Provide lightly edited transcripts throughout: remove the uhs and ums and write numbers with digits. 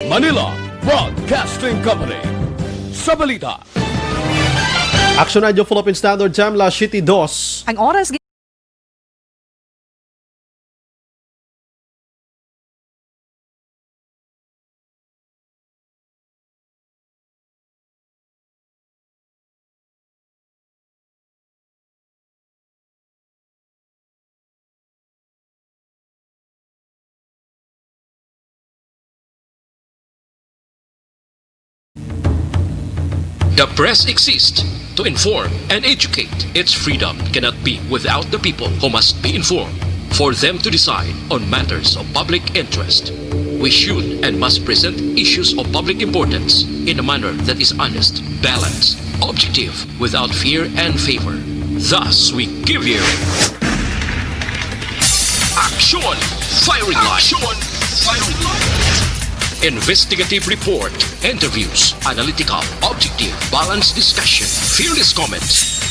Manila Broadcasting Company. Sa balita. Action Radio Philippine Standard Time, Las 7:02. Ang oras The press exists to inform and educate. Its freedom cannot be without the people who must be informed for them to decide on matters of public interest. We should and must present issues of public importance in a manner that is honest, balanced, objective, without fear and favor. Thus, we give you Action Firing Line. Action Firing Line. Investigative report, interviews, analytical, objective, balanced discussion, fearless comments.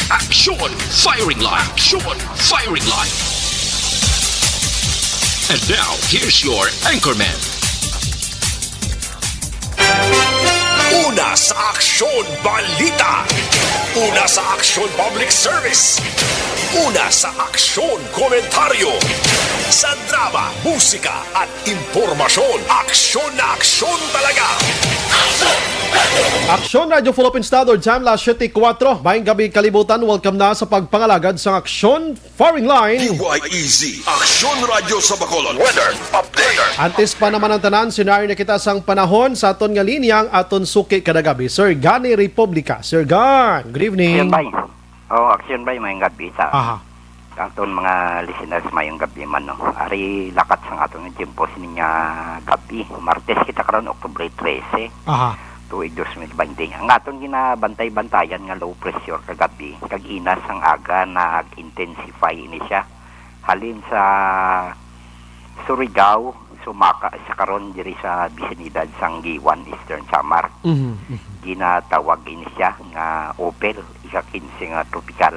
Action Firing Line. Action Firing Line. And now, here's your anchorman. Una sa Aksyon Balita. Una sa Aksyon Public Service. Una sa Aksyon Komentaryo. Sa drama, musika at impormasyon. Aksyon na aksyon talaga. Action Radio Philippine Standard Time, Las 7:04. Maayong gabi kalibutan. Welcome na sa pagpangalagad sa Action Firing Line. DYEZ, Aksyon Radio sa Bacolod. Weather Update. Antes pa naman ang tanan, sinari na kita sang panahon sa aton nga linyang aton suki kadagabi. Sir Gani Republica. Sir Gan, good evening. Action bay. Action bay mayong gabi sa Aha. aton mga listeners mayong gabi man no. Ari lakat sang aton nga tiempo sininya gabi. Martes kita karon Oktubre 13. Aha. Tuig 2020. Ang aton ginabantay-bantayan nga low pressure kagabi kag inas ang aga nag-intensify ini siya. Halin sa Surigao sumaka sa karon diri sa bisinidad sang Giwan Eastern Samar. Ginatawag ini siya nga Opel, ika-15 nga tropical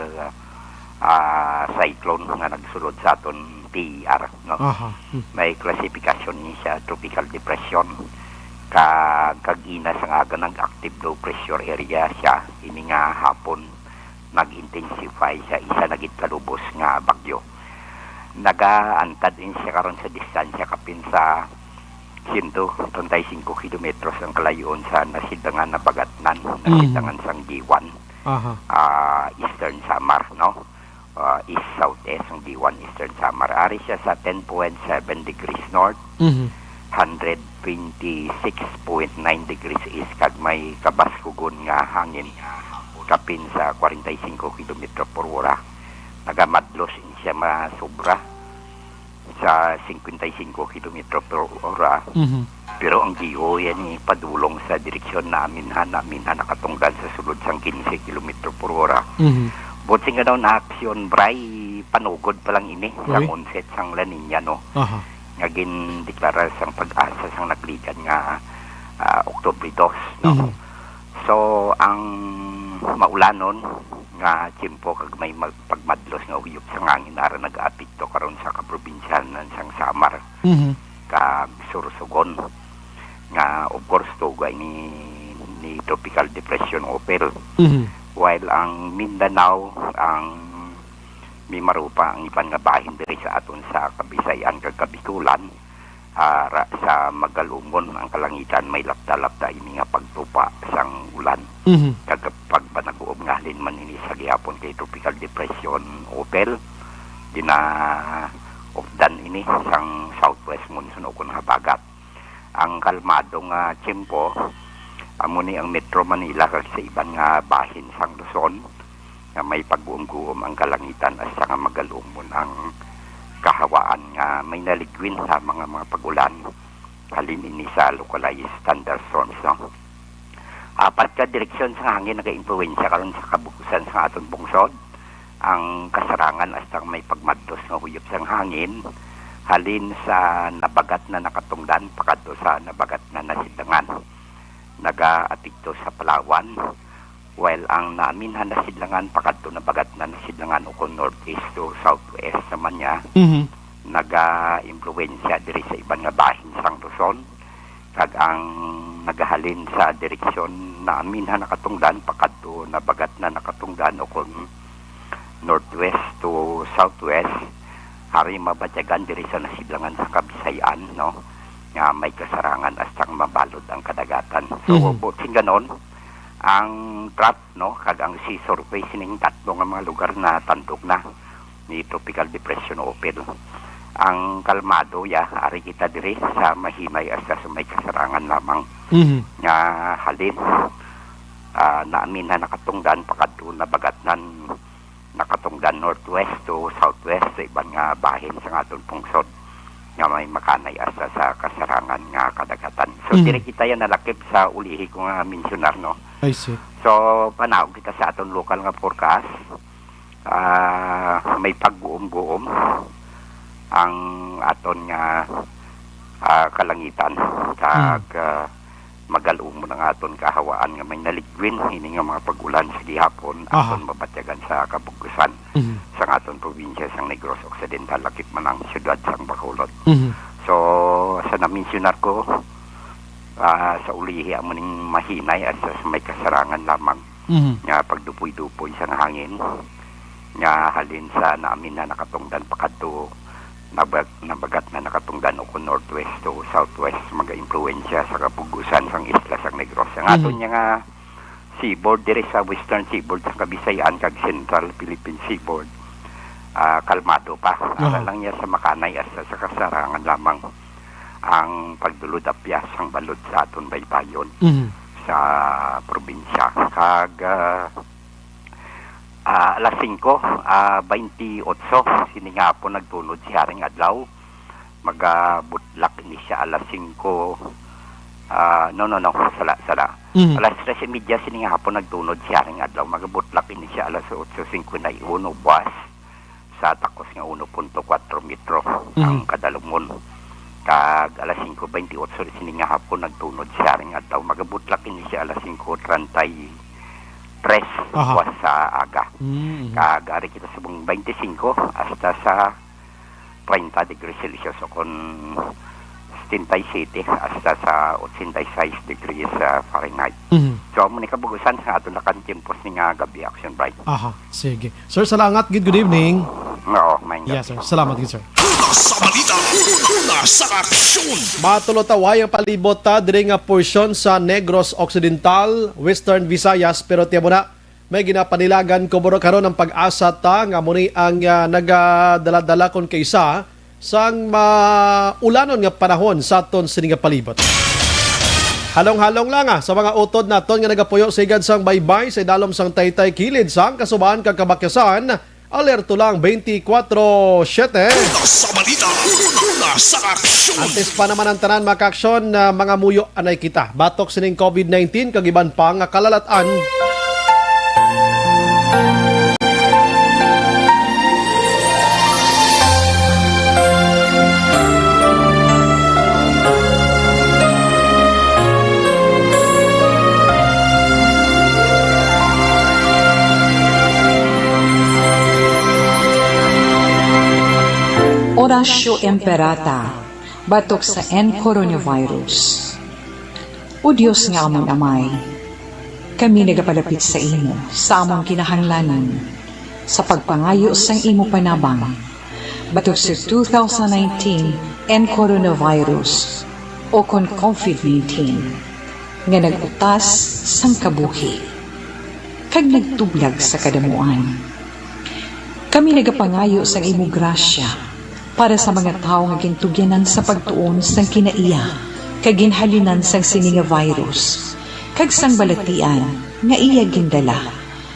cyclone nga nagsulod sa aton TR no. Aha. May klasifikasyon ni siya tropical depression. Kagina sa aga nag-active low pressure area siya ini nga hapon nag-intensify siya isa nagit kalubos nga bagyo. Nagaantad din siya karon sa distansya kapin sa 135 kilometros ang kalayon sa nasidangan na bagatnan, nasidangan sang Giwan. Aha. Eastern Samar, no? East-southeast ang Giwan, Eastern Samar. Ari siya sa 10.7 degrees north, 126.9 degrees east, kag may kabaskugon nga hangin kapin sa 45 km per hora. Nagamadlos siya masobra sa 55 km per hora. Pero ang GO yan padulong sa direksyon namin nakatunggan sa sulod sang 15 km per hora. Buti nga daw na aksyon bray panugod pa lang ini sa onset sang La Nina no. Aha. Nga gindeklara sang pag-asa sang nagligan nga Oktubre 2 no. So ang maulanon nga tiempo kag may pagmadlos nga uyop sa hangin ara nag-apekto karon sa kaprobinsyanan sang Samar. Kag Sorsogon nga of course to ni tropical depression Opel. While ang Mindanao ang Mimarupa ang iban nga bahin diri sa aton sa Kabisayan kag Kabikulan sa Magalumon ang kalangitan may lapta-lapta ini nga pagtupa sang ulan. Kag pagbanag-uob nga halin man ini sa gihapon kay tropical depression Opel dina ofdan ini sang southwest monsoon o kun habagat. Ang kalmado nga tiempo amo ni ang Metro Manila kag sa iban nga bahin sang Luzon nga may pag-uom-guom ang kalangitan at sa nga magalumon ang kahawaan nga may naligwin sa mga pagulan halin ini sa localized thunderstorms no. Apat ka direksyon sa hangin nag-influensya karon sa kabukusan sa aton bungsod. Ang kasarangan hasta may pagmadtos nga huyop sang hangin halin sa nabagat na nakatungdan pakadto sa nabagat na nasidangan. Naga-apekto sa Palawan while ang namin nasidlangan pakadto na bagat na nasidlangan o northeast to southwest naman niya naga-impluwensya diri sa iban nga bahin sang Luzon kag ang nagahalin sa direksyon namin na nakatungdan pakadto na bagat na nakatungdan o kung northwest to southwest hari mabatyagan diri sa nasidlangan sa Kabisayan, no, nga may kasarangan astang mabalod ang kadagatan. So buting ganon ang trap, no, kag ang sea surface ning tatlo nga mga lugar na tandog na ni tropical depression o OPEL. Ang kalmado ari kita diri sa mahimay asta sa may kasarangan lamang nga halin naamin na nakatungdan pakadto na bagatnan nakatungdan northwest to southwest sa ibang nga bahin sa aton pungsod nga may makanay asta sa kasarangan nga kadagatan. So diri kita yan nalakip sa ulihi ko nga mensionar, no. I see. So panaog kita sa aton local nga forecast. May pagguom-guom ang aton nga kalangitan kag magalum mo ng aton kahawaan nga may naligwin ini nga mga pag-ulan sa gihapon aton mabatyagan sa kabugusan sa aton probinsya sang Negros Occidental lakip man ang syudad sang Bacolod. So sa na-mentionar ko sa ulihi amo ning mahinay at sa may kasarangan lamang nga pagdupoy-dupoy sa hangin nga halin sa namin na nakatungdan pakadto nabagat na nakatungdan o northwest to southwest mga-impluensya sa kapugusan sang isla sang Negros. Ang aton nga seaboard diri sa western seaboard sa Kabisayan kag central Philippine seaboard kalmado pa. Lang niya sa makanay at sa kasarangan lamang ang pagdulod-apyas ang balod sa aton baybayon sa probinsya. Kag alas 5:28 siningapon nagtunod si Haring Adlaw magabutlak ni siya alas 5 sala alas 3:30 siningapon nagtunod si Haring Adlaw magabutlak ni siya alas 8:51 buwas sa takos nga 1.4 metro ang kadalumon. Kag alas 5:28 siningapon nagtunod si Haring Adlaw magabutlak ni siya alas 5:30 buwas sa aga. Kagari kita sa 25 hasta sa 30 degrees Celsius o kung 77 hasta sa 86 degrees Fahrenheit. So mo ni kabugusan sa aton lakan tiempos ni nga gabi action bright. Sige. Sir, salamat. Good evening. Oo, main. Yes, sir. Salamat gid, sir. Sa balita, una sa aksyon. Matulotaway ang palibot diri nga porsyon sa Negros Occidental, Western Visayas, pero tiyan mo na may ginapanilagan ko buro karon ang pag-asa nga muni ang nagadala-dala kon kaysa sang maulanon nga panahon sa aton sini nga palibot. Halong-halong lang sa mga utod naton nga nagapuyo sa igad sang baybay sa dalom sang Taytay kilid sang kasubaan kag kabakyasan. Alerto lang 24/7. Sa balita, una sa aksyon. Antes pa naman ang tanan maka-aksyon na mga muyo anay kita. Batok sining COVID-19 kag iban pa nga kalalatan. Orasyo Emperata, batok sa coronavirus. O Diyos nga amon amay, kami nagapalapit sa imo, sa among kinahanglanon, sa pagpangayo sang imo panabang, batok sa 2019 coronavirus, o kon COVID-19, nga nagutas sang kabuhi, kag nagtublag sa kadamuan. Kami nagapangayo sang imo grasya, para sa mga tao nga gintugyanan sa pagtuon sang kinaiya kag ginhalinan sang sini nga virus kag sang balatian nga iya gindala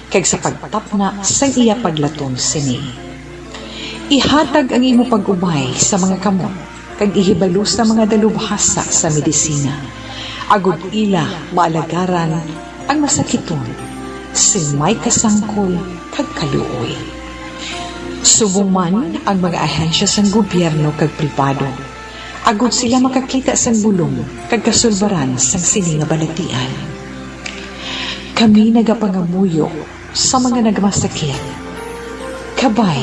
kag sa pagtapna sang iya paglatom sini. Ihatag ang imo pag-ubay sa mga kamot kag ihibalo sa mga dalubhasa sa medisina. Agud ila maalagaran ang masakiton sin may kasangkol kag kaluoy. Subong man ang mga ahensya sang gobyerno kag pribado. Agud sila makakita sang bulong kag kasulbaran sang sini nga balatian. Kami nagapangamuyo sa mga nagmasakit. Kabay,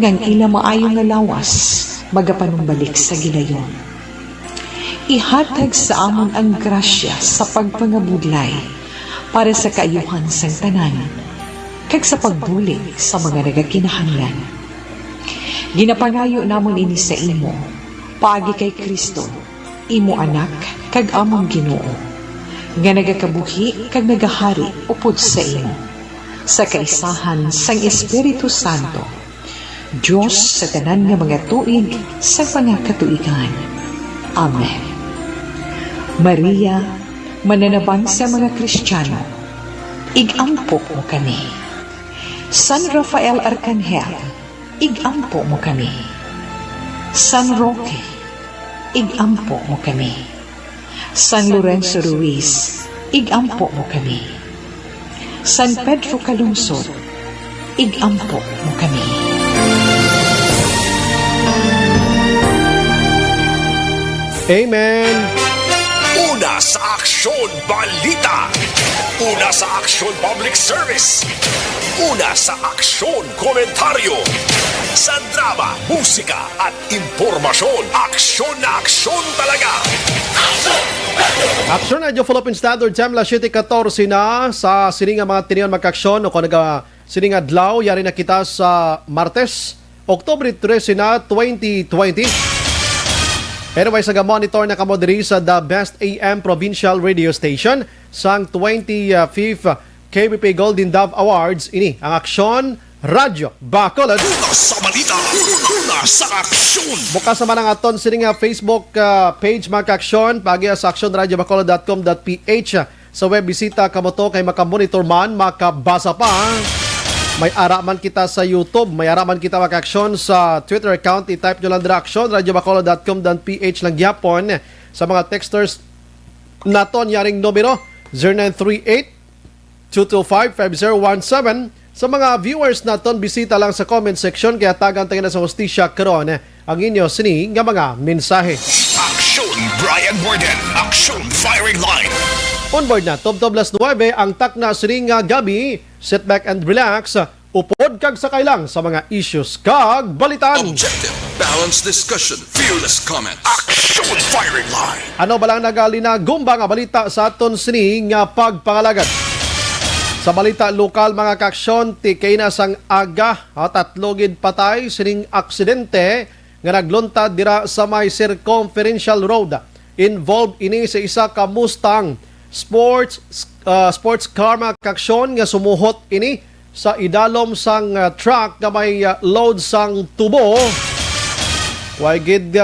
ngang ila maayo nga lawas, magapanumbalik sa gilayon. ihatag sa amon ang grasya sa pagpangabudlay para sa kaayuhan sang tanan, kag sa pagbulig sa mga nagakinahanglan. Ginapangayo namon ini sa imo, paagi kay Kristo, imo anak, kag among Ginoo, nga nagakabuhi kag nagahari upod sa imo, sa kaisahan sang Espiritu Santo, Diyos sa tanan nga mga tuig sa mga katuigan. Amen. Maria, mananabang sa mga Kristiyano, igampo mo kami. San Rafael Arcangel, igampo mo kami. San Roque, igampo mo kami. San Lorenzo Ruiz, igampo mo kami. San Pedro Calungsod, igampo mo kami. Amen. Una sa Aksyon Balita. Una sa Aksyon Public Service. Una sa Aksyon Komentaryo. Sa drama, musika at impormasyon. Aksyon na aksyon talaga. Aksyon na Philippine Standard Time, la 7:14 na sa sininga mga tiniyon magkaksyon o kung sininga adlaw, yari na kita sa Martes, Oktubre 13 na 2020. Anyway, sa monitor na kamo diri sa The Best AM Provincial Radio Station sang 25th KBP Golden Dove Awards. Ini ang Aksyon Radyo Bacolod. Una sa balita. Una sa aksyon. Bukas naman ang aton sininga Facebook page mga Aksyon, pagi sa actionradyobacolod.com.ph. Sa web bisita kamo to kay makamonitor man, makabasa pa. May araman kita sa YouTube, may araman kita mag-aksyon sa Twitter account. I-type nyo lang direction, radyobacolod.com.ph lang gyapon. Sa mga texters naton, yaring numero 0938-225-5017. Sa mga viewers naton, bisita lang sa comment section, kaya tagan tayo na sa hostisya karon ang inyo sini nga mga mensahe. Aksyon Brian Borden. Aksyon Firing Line. Onboard na, Top-9 ang takna sini nga gabi. Sit back and relax. Upod kag sakay lang sa mga issues kag balitan. Objective, balanced discussion, fearless comments. Aksyon Firing Line. Ano balang nagali na gumba nga balita sa aton sini nga pagpangalagad. Sa balita lokal mga kaksyon, tikay na sang aga at tatlogid patay sining aksidente nga nagluntad dira sa may circumferential road. Involved ini sa isa ka Mustang sports car mga kaksyon nga sumuhot ini sa idalom sang truck nga may load sang tubo. Way gid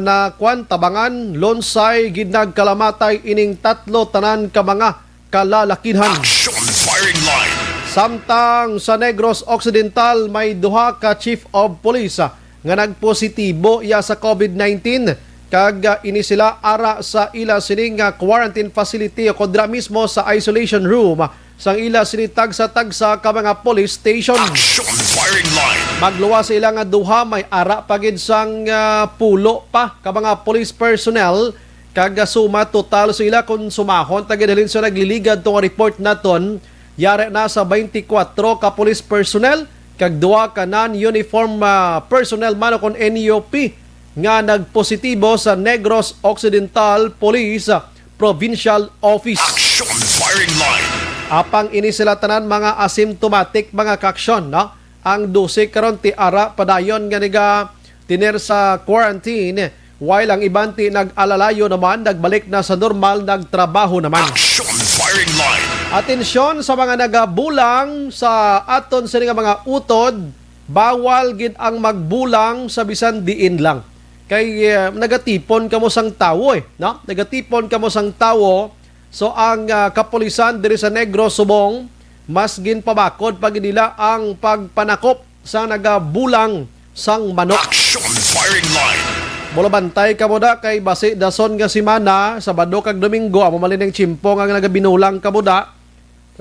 na tabangan lonsay gid nagkalamatay ining tatlo tanan ka mga kalalakinhan. Aksyon Firing Line. Samtang sa Negros Occidental may duha ka chief of police nga nagpositibo iya sa COVID-19 kag ini sila ara sa ila sining quarantine facility o kodra mismo sa isolation room sang ila sini tagsa-tagsa ka mga police station. Aksyon Firing Line. Magluwa sa ila nga duha may ara pagid sang pulo pa ka mga police personnel kag suma total sa ila kung sumahon tagadalin sa nagliligad tong report naton yare na sa 24 ka police personnel kag duha ka non-uniform personnel man kon NUP nga nagpositibo sa Negros Occidental Police Provincial Office. Aksyon Firing Line. Apang ini sila tanan mga asymptomatic mga kaksyon, no? Ang 12 karon ti ara padayon nga niga tiner sa quarantine while ang ibanti nag-alalayo naman nagbalik na sa normal nagtrabaho naman. Aksyon Firing Line. Atensyon sa mga nagabulang sa aton sa mga utod, bawal gid ang magbulang sa bisan diin lang. Kay nagatipon kamo sang tawo no? Nagatipon kamo sang tawo. So ang kapulisan diri sa Negros subong mas ginpabakod pag nila ang pagpanakop sa nagabulang sang manok. Aksyon Firing Line. Mula bantay kamo da kay basi dason nga simana Sabado kag Domingo amo malineng chimpong ang nagabinulang kamo da.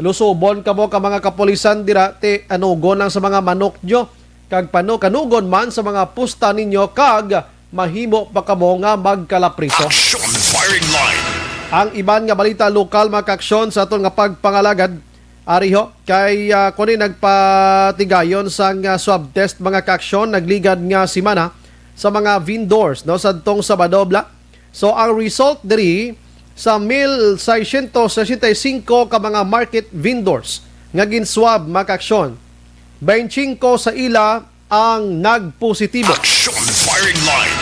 Lusubon kamo ka mga kapulisan dira ti anugon ang sa mga manok nyo kag kanugon man sa mga pusta ninyo kag mahimo pa kamo nga magkalapriso. Aksyon Firing Line. Ang iban nga balita lokal mga kaksyon sa aton nga pagpangalagad ariho kay kuni nagpatigayon sang swab test mga kaksyon nagligad nga simana sa mga vendors no sadtong Sabado bla So ang result diri sa 1,665 ka mga market vendors nga ginswab makaaksyon, 25 sa ila ang nagpositibo. Action firing line.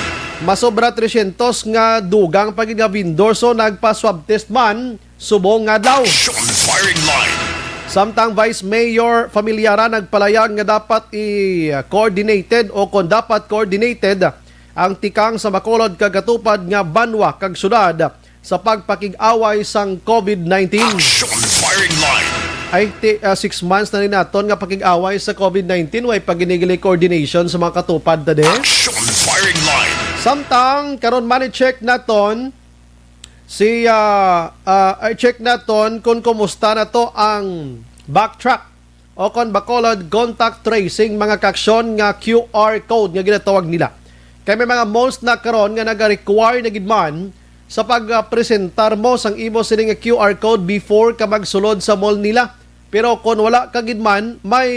Masobra 300 nga dugang pagid nga vendor so nagpa-swab test man subong nga adlaw. Action firing line. Samtang Vice Mayor Familiara nagpalayag nga dapat i-coordinated o kung dapat coordinated ang tikang sa Bacolod kagatupad nga banwa kag syudad sa pagpakig-away sang COVID-19. Action firing line. Ay 6 months na rin naton nga pakig-away sa COVID-19 way paginigili coordination sa mga katupad tade. Action firing line. Samtang karon man i-check naton check naton kung kumusta na to ang backtrack o kung Bacolod contact tracing mga kaksyon nga QR code nga ginatawag nila. Kaya may mga malls na karon nga naga-require na gidman sa pag-presentar mo sang imo sining nga QR code before ka magsulod sa mall nila. Pero kung wala ka gidman, may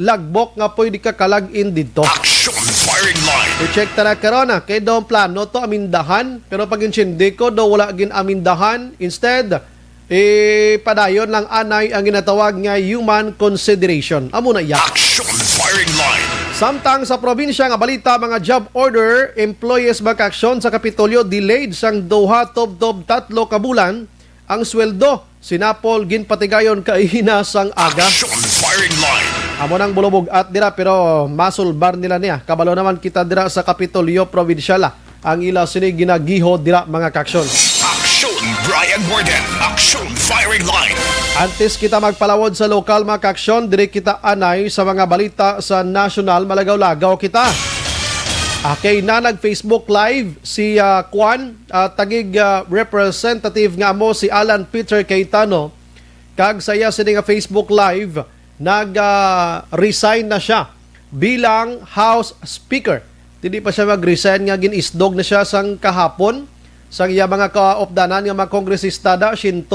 logbook nga pwede ka kalag-in dito. Action firing line. I-check ta na karon kay daw plano to amindahan pero pag insindi ko daw wala gin amindahan, instead padayon lang anay ang ginatawag nga human consideration. Amo na iya. Action firing line. Samtang sa probinsya nga balita mga job order, employees mag-aksyon sa Kapitolyo delayed sang duha tob 3 ka bulan ang sweldo. Sinapol ginpatigayon kaihina sang aga. Action firing line. Amo nang bulubog at dira pero masulbar nila niya. Kabalo naman kita dira sa Kapitolyo Provincial ang ila sini ginagiho dira mga kaksyon. Action Brian Warden. Action firing line. Antes kita magpalawod sa lokal mga kaksyon, dire kita anay sa mga balita sa national, malagaw-lagaw kita. Okay na nag-Facebook Live si Kwan, tagig representative nga mo si Alan Peter Cayetano. Kag saya sa nga Facebook Live, nag-resign na siya bilang House Speaker. Hindi pa siya mag-resign nga ginisdog na siya sang kahapon. Sang iya mga kaopdanan nga mga kongresista da 186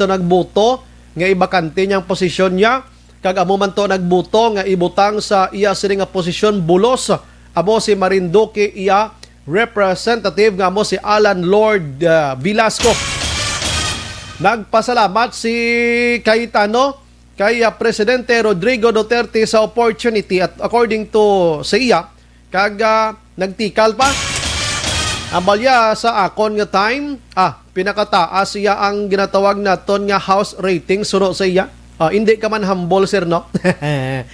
na nagboto nga ibakante niyang posisyon niya. Kag amo man to nagboto nga ibutang sa iya sini nga posisyon bulos. Amo si Marinduque iya representative nga amo si Alan Lord Velasco. Nagpasalamat si Cayetano kay Presidente Rodrigo Duterte sa opportunity at according to sa iya kag nagtikal pa ambalya sa akon nga time, pinakataas siya ang ginatawag naton nga house rating suno sa iya. Hindi ka man humble, sir, no?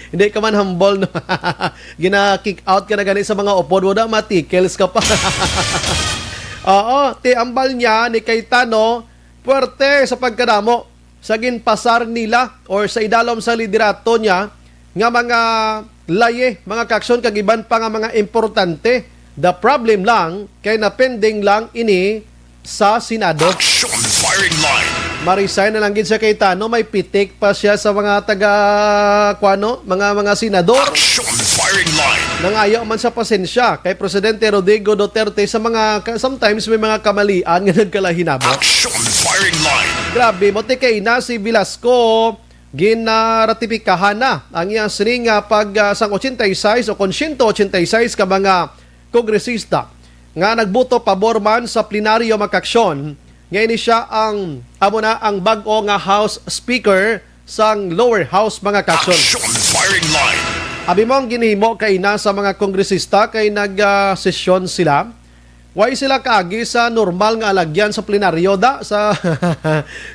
Hindi ka man humble, no? Gina-kick out ka na gani sa mga upod mo na, matikels ka pa. Oo, ambal niya ni Cayetano, puwerte sa pagkadamo sa ginpasar nila or sa idalom sa liderato niya nga mga laye, mga kaksyon, kagiban pa nga mga importante. The problem lang, kay napending lang ini sa Senado. Action firing line. Marisign na lang gid sa Cayetano, may pitik pa siya sa mga mga senador. Action firing line. Nangayo man sa pasensya kay Presidente Rodrigo Duterte sa mga sometimes may mga kamalian nga nagkalahinabo. Action firing line. Grabe, mote kay na si Velasco ginaratipikahan na ang iyang sining pag sang 86 o kon 186 ka mga kongresista nga nagboto pabor man sa plenaryo makaksyon nga ini siya ang bag-o nga House Speaker sang lower house mga kaksyon. Action firing line. Abi mong ginhimo kay na sa mga kongresista kay nag-sesyon sila. Why sila kaagi sa normal nga alagyan sa plenaryo da sa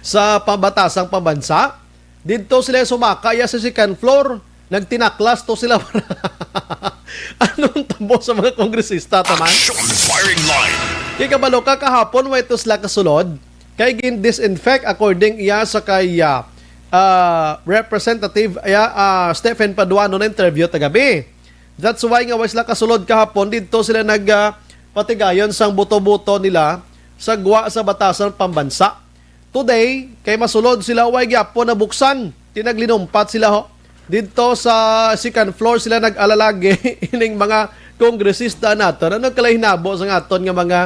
sa pambatasang pambansa. Dito sila sumakaya sa second floor. Nagtinaklas to sila. Anong tabo sa mga kongresista taman? Action firing line. Kay kabalo ka kahapon way to sila kasulod kay gin-disinfect according iya sa kay representative Stephen Paduano na interview tagabi. That's why nga way sila kasulod kahapon dito sila patigayon sang buto-buto nila sa gwa sa batasan pambansa. Today kay masulod sila way gyapon na buksan. Tinaglinumpat sila ho. Dito sa second floor sila nag-alalagi ining mga kongresista naton. Ano kalahinabo sa aton nga mga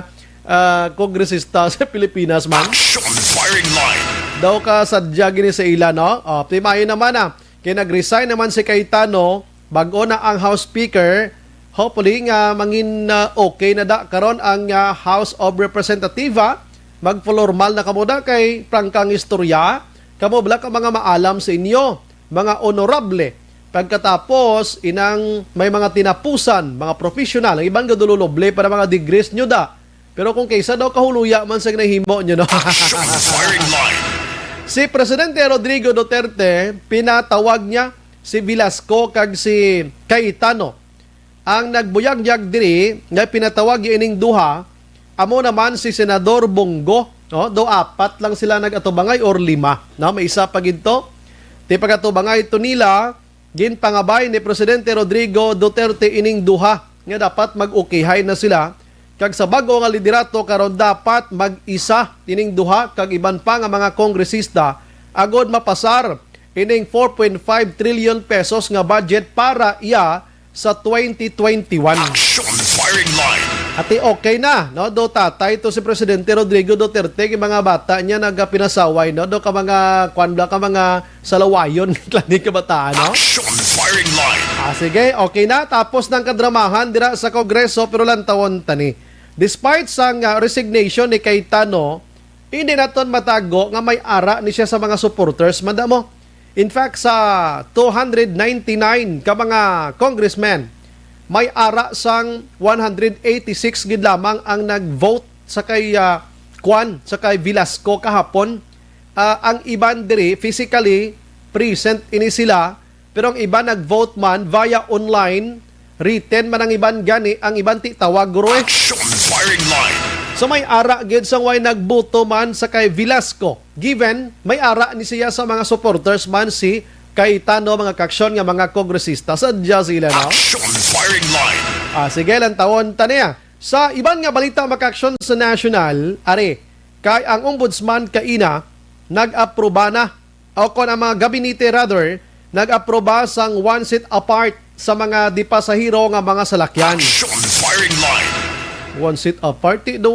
kongresista sa Pilipinas man? Action firing line. Daw ka sadya gini sa ila, no? Timayo naman kaya nag-resign naman si Cayetano, bago na ang House Speaker. hopefully nga mangin okay na da karon ang House of Representative, magformal na kamo da kay prangkang istorya kamo bala ka mga maalam sa inyo, mga honorable. Pagkatapos inang may mga tinapusan, mga professional, ang ibang gadululoble para mga degrees nyo da. Pero kung kaysa daw kahuluya man sa ginahimo nyo, no? Si Presidente Rodrigo Duterte, pinatawag niya si Velasco kag si Cayetano. Ang nagbuyagyag diri nga pinatawag ining duha, amo naman si Senador Bongo, no? Do 4 lang sila nagatubangay or 5, no? May isa pa ginto. Ti pagatubangay to nila ginpangabay ni Presidente Rodrigo Duterte ining duha nga dapat mag-ukihay na sila kag sa bag-o nga liderato karon dapat mag-isa ining duha kag iban pa nga mga kongresista agod mapasar ining 4.5 trillion pesos nga budget para iya sa 2021. Action firing line. Ati okay na, no? Do tatay to si Presidente Rodrigo Duterte, yung mga bata niya nagpinasaway, no? Do ka mga kwanbla ka mga salawayon, klani kabataan, no? Action firing line. Sige, okay na. Tapos ng kadramahan dira sa Kongreso pero lang tawon tani. Despite sang resignation ni Cayetano, hindi naton matago nga may ara ni siya sa mga supporters, manda mo. In fact, sa 299 ka mga congressmen, may ara sang 186 gid lamang ang nag-vote sa kay sa kay Velasco kahapon. Ang iban diri physically present ini sila, pero ang iba nag-vote man via online, written man ang iban gani, ang iban ti tawag guro. Action firing line. So may ara gid sang way nagboto man sa kay Velasco. Given may ara ni siya sa mga supporters man si Cayetano, mga kaksyon nga mga kongresista sadya sila, no? Action firing line. Sige lang tawon taniya. Sa iban nga balita makaksyon sa national, are kay ang ombudsman kaina nag-aproba na o kon ang mga gabinete rather nag-aproba sang one seat apart sa mga di pasahero nga mga salakyan. Action firing line. One seat apart do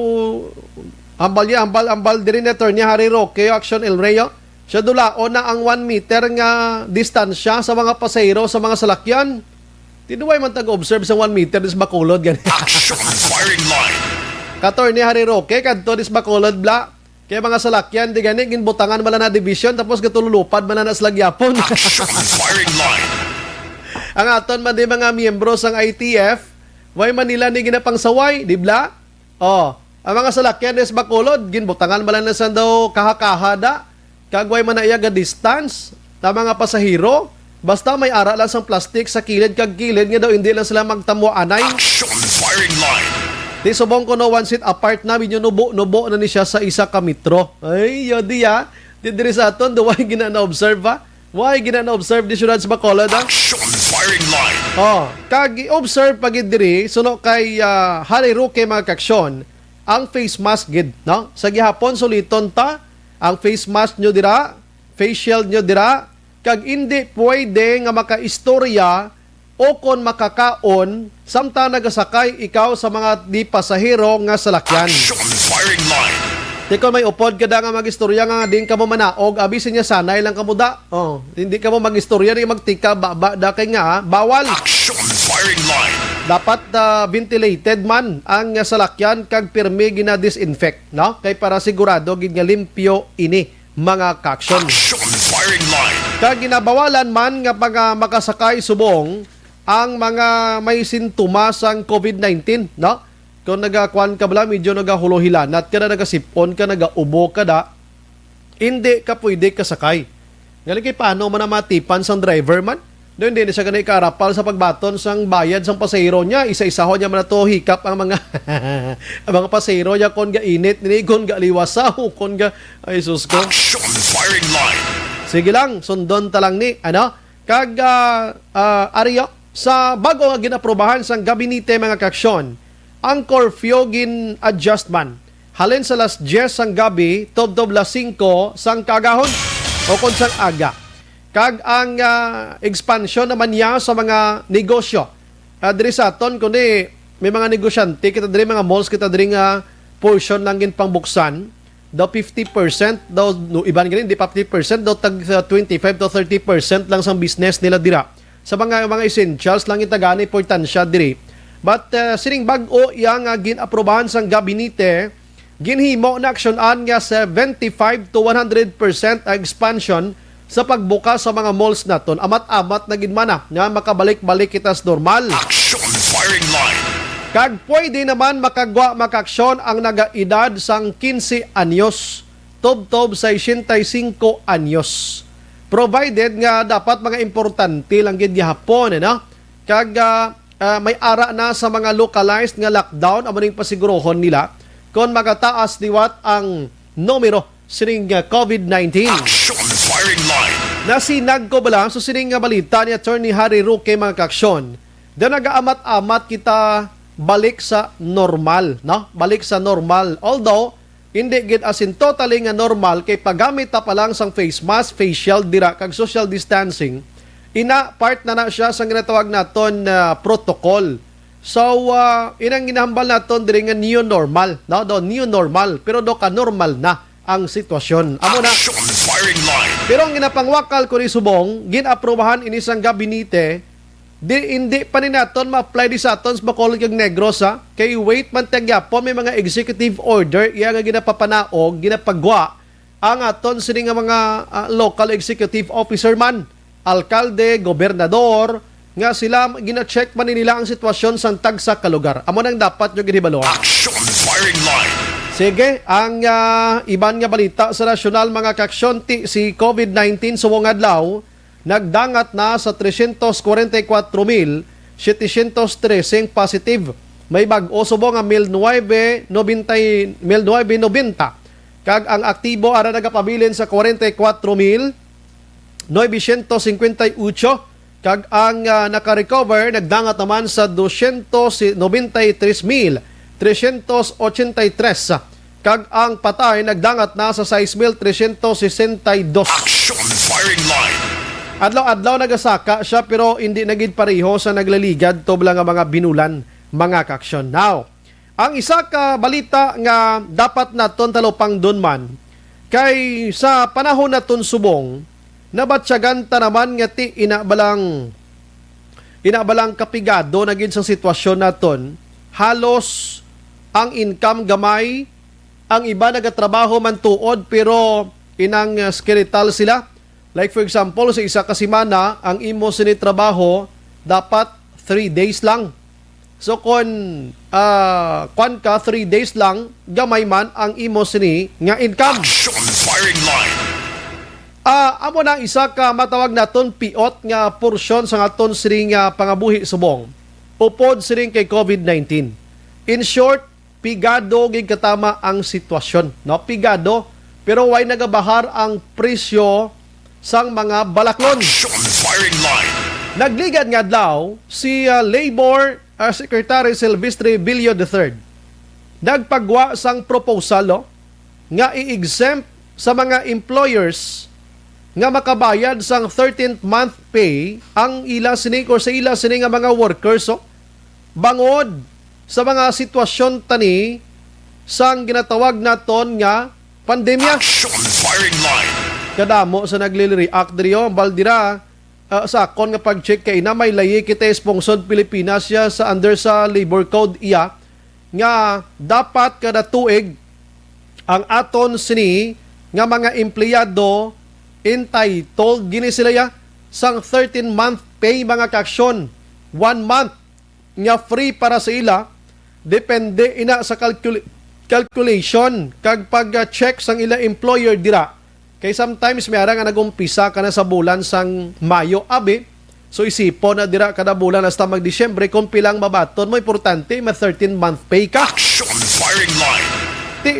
ambal diri ni Attorney Harry Roque Action El Reo. Siya dulaon na ang 1 meter nga distansya sa mga pasahero sa mga salakyan. Tinuway man tag-observe sa 1 meter dis Bacolod gani. Action firing line. Attorney Harry Roque kadto dis Bacolod bla. Kaya mga salakyan di gani ginbutangan mala na division tapos gatululupad man na sa lagyapon. Action firing line. Ang aton man di mga miyembro sang ITF, way Manila ni ginapangsaway, di bla? Ang mga salakyan des Bacolod ginbutangan mala na sa daw kahakahada. Kagway man na iya ga distance na mga pasahero, basta may ara lang sang plastic sa kilid kag kilid nga daw hindi lang sila magtamo anay. Action firing line. Di subong ko no one seat apart na medyo nubo na ni siya sa isa ka metro. Ay, yodi ya. Di diri sa aton do why gina-observe ba? Why gina-observe di syudad sa Bacolod? Action firing line. Kag i-observe pagid diri suno kay Harry Roque mga kaksyon, ang face mask gid, no? Sa gihapon suliton ta ang face mask nyo dira, face shield nyo dira, kag hindi pwede nga makaistorya o kon makakaon samtang nagasakay ikaw sa mga di pasahero nga salakyan. Action firing line. Di kon may upod kada nga magistorya nga din ka mo manaog, abisin niya sanay lang ka mo da. Hindi ka mo magistorya, di magtika, da kay nga, bawal. Action firing line. Dapat ventilated man ang salakyan kag pirmi gina-disinfect, no? Kay para sigurado gid nga limpyo ini mga kaksyon. Action firing line. Kag ginabawalan man nga pag makasakay subong ang mga may sintomas sang COVID-19, no? Kung nagakuan ka bala, medyo nagahulo-hilanat ka na, nagasipon ka, nagaubo ka da, hindi ka pwede kasakay. Ngayon kay paano man na matipan sang driver man? Doon hindi na siya ganay karapal sa pagbaton sang bayad sang pasahero niya. Isa-isaho niya man na to hikap ang mga ang mga pasahero niya kon ga init, kon ga liwasaw, kon ga ay sus ko. Action firing line. Sige lang, sundon talang ni, ano? Kag Aryo, sa bago nga ginaprobahan sang gabinete mga kaksyon, ang curfew gin-adjustment. Halin sa las 10 sang gabi, tob-tob las 5 sang kagahon o kon sang aga. Kag ang expansion naman niya sa mga negosyo. Diri sa aton, kundi may mga negosyante, kita diri mga malls, kita diri nga portion lang gin pangbuksan. Daw 50%, daw no, iban ganun, di 50%, daw tag 25 to 30% lang sang business nila dira. Sa mga essentials lang itagani importansya diri. But sining bag-o yang ginaprobahan sang gabinete, ginhimo na aksyonan nga 75 to 100% ang expansion sa pagbukas sa mga malls naton. Amat-amat na ginmana nga makabalik-balik kita sa normal. Action firing line. Kag pwede naman makagwa makaksyon ang nagaedad sang 15 anyos, tob-tob sa 65 anyos. Provided nga dapat mga importante lang gid gihapon, no? Kag may ara na sa mga localized nga lockdown amo ning pasigurohon nila kung magataas diwat ang numero sining COVID-19. Action firing line. Nasinag ko bala so sining nga balita ni Attorney Harry Roque mga kaksyon. Da nagaamat-amat kita balik sa normal, no? Balik sa normal. Although hindi gid as in totally nga normal kay paggamit ta pa lang sang face mask, facial dira kag social distancing, ina part na siya sa ginatawag naton protocol. So inang ginahambal naton diri nga new normal, no? Do new normal pero do ka normal na ang sitwasyon. Amo na. Action firing line. Pero ang ginapangwakal ko ni Subong, ginaprobahan ini sang gabinete, hindi pa ni naton ma-apply di sa aton sa Bacolod kag Negros ha. Kay wait man tagyapon may mga executive order iya nga ginapapanaog, ginapagwa ang aton sini nga mga local executive officer man, alkalde, gobernador, nga sila gina-check man nila ang sitwasyon sa tagsa ka lugar. Amo nang dapat nyo ginibalon. Action firing line. Sige, ang iban nga balita sa nasyonal mga kaksyonti, si COVID-19 sumong adlaw, nagdangat na sa 344,713 positive. May bag-o subong nga 1,990. Kag ang aktibo ara nagapabilin sa 44,958. Kag ang naka-recover nagdangat naman sa 293,383. Kag ang patay nagdangat na sa 6,362. Action firing line. Adlaw-adlaw nagasaka siya pero hindi nagid pareho sa naglaligad tobla nga mga binulan mga kaksyon. Now, ang isa ka balita nga dapat naton talupang dun man kay sa panahon naton subong nabatsyagan ta naman nga ti inabalang kapigado na gid sa sitwasyon naton. Halos ang income gamay, ang iba nagatrabaho man tuod pero inang skeletal sila. Like for example, sa isa ka semana, ang imo sini trabaho dapat 3 days lang. So kung kwan ka 3 days lang, gamay man ang imo sini nga income. Action firing line. Amo na isa ka matawag naton piot nga porsyon sa aton sini nga pangabuhi subong. Upod sini kay COVID-19. In short, pigado gid katama ang sitwasyon, no? Pigado pero way nagabahar ang presyo sang mga balaklon. Action firing line. Nagligad nga daw si Labor Secretary Silvestre Villo III. Nagpagwa sang proposal nga i-exempt sa mga employers nga makabayad sang 13th month pay ang ila sini or sa ila sini nga mga workers bangod sa mga sitwasyon tani sang ginatawag naton nga pandemya. Action firing line. Kadamo sa nagli-react diriyo baldira sa kon nga pag-check kay na may layi kita sponsor Pilipinas siya sa under sa labor code iya nga dapat kada tuig ang aton sini nga mga empleyado entitled gini sila ya sang 13-month pay mga kaksyon. 1 month nga free para sa ila. Depende ina sa calculation kag pag-check sang ila employer dira. Kay sometimes may ara nga nagumpisa ka na sa bulan sang Mayo abi. So isipon na dira kada bulan hasta mag-Disyembre kung pilang mabaton mo importante ma 13-month pay ka. Action firing line.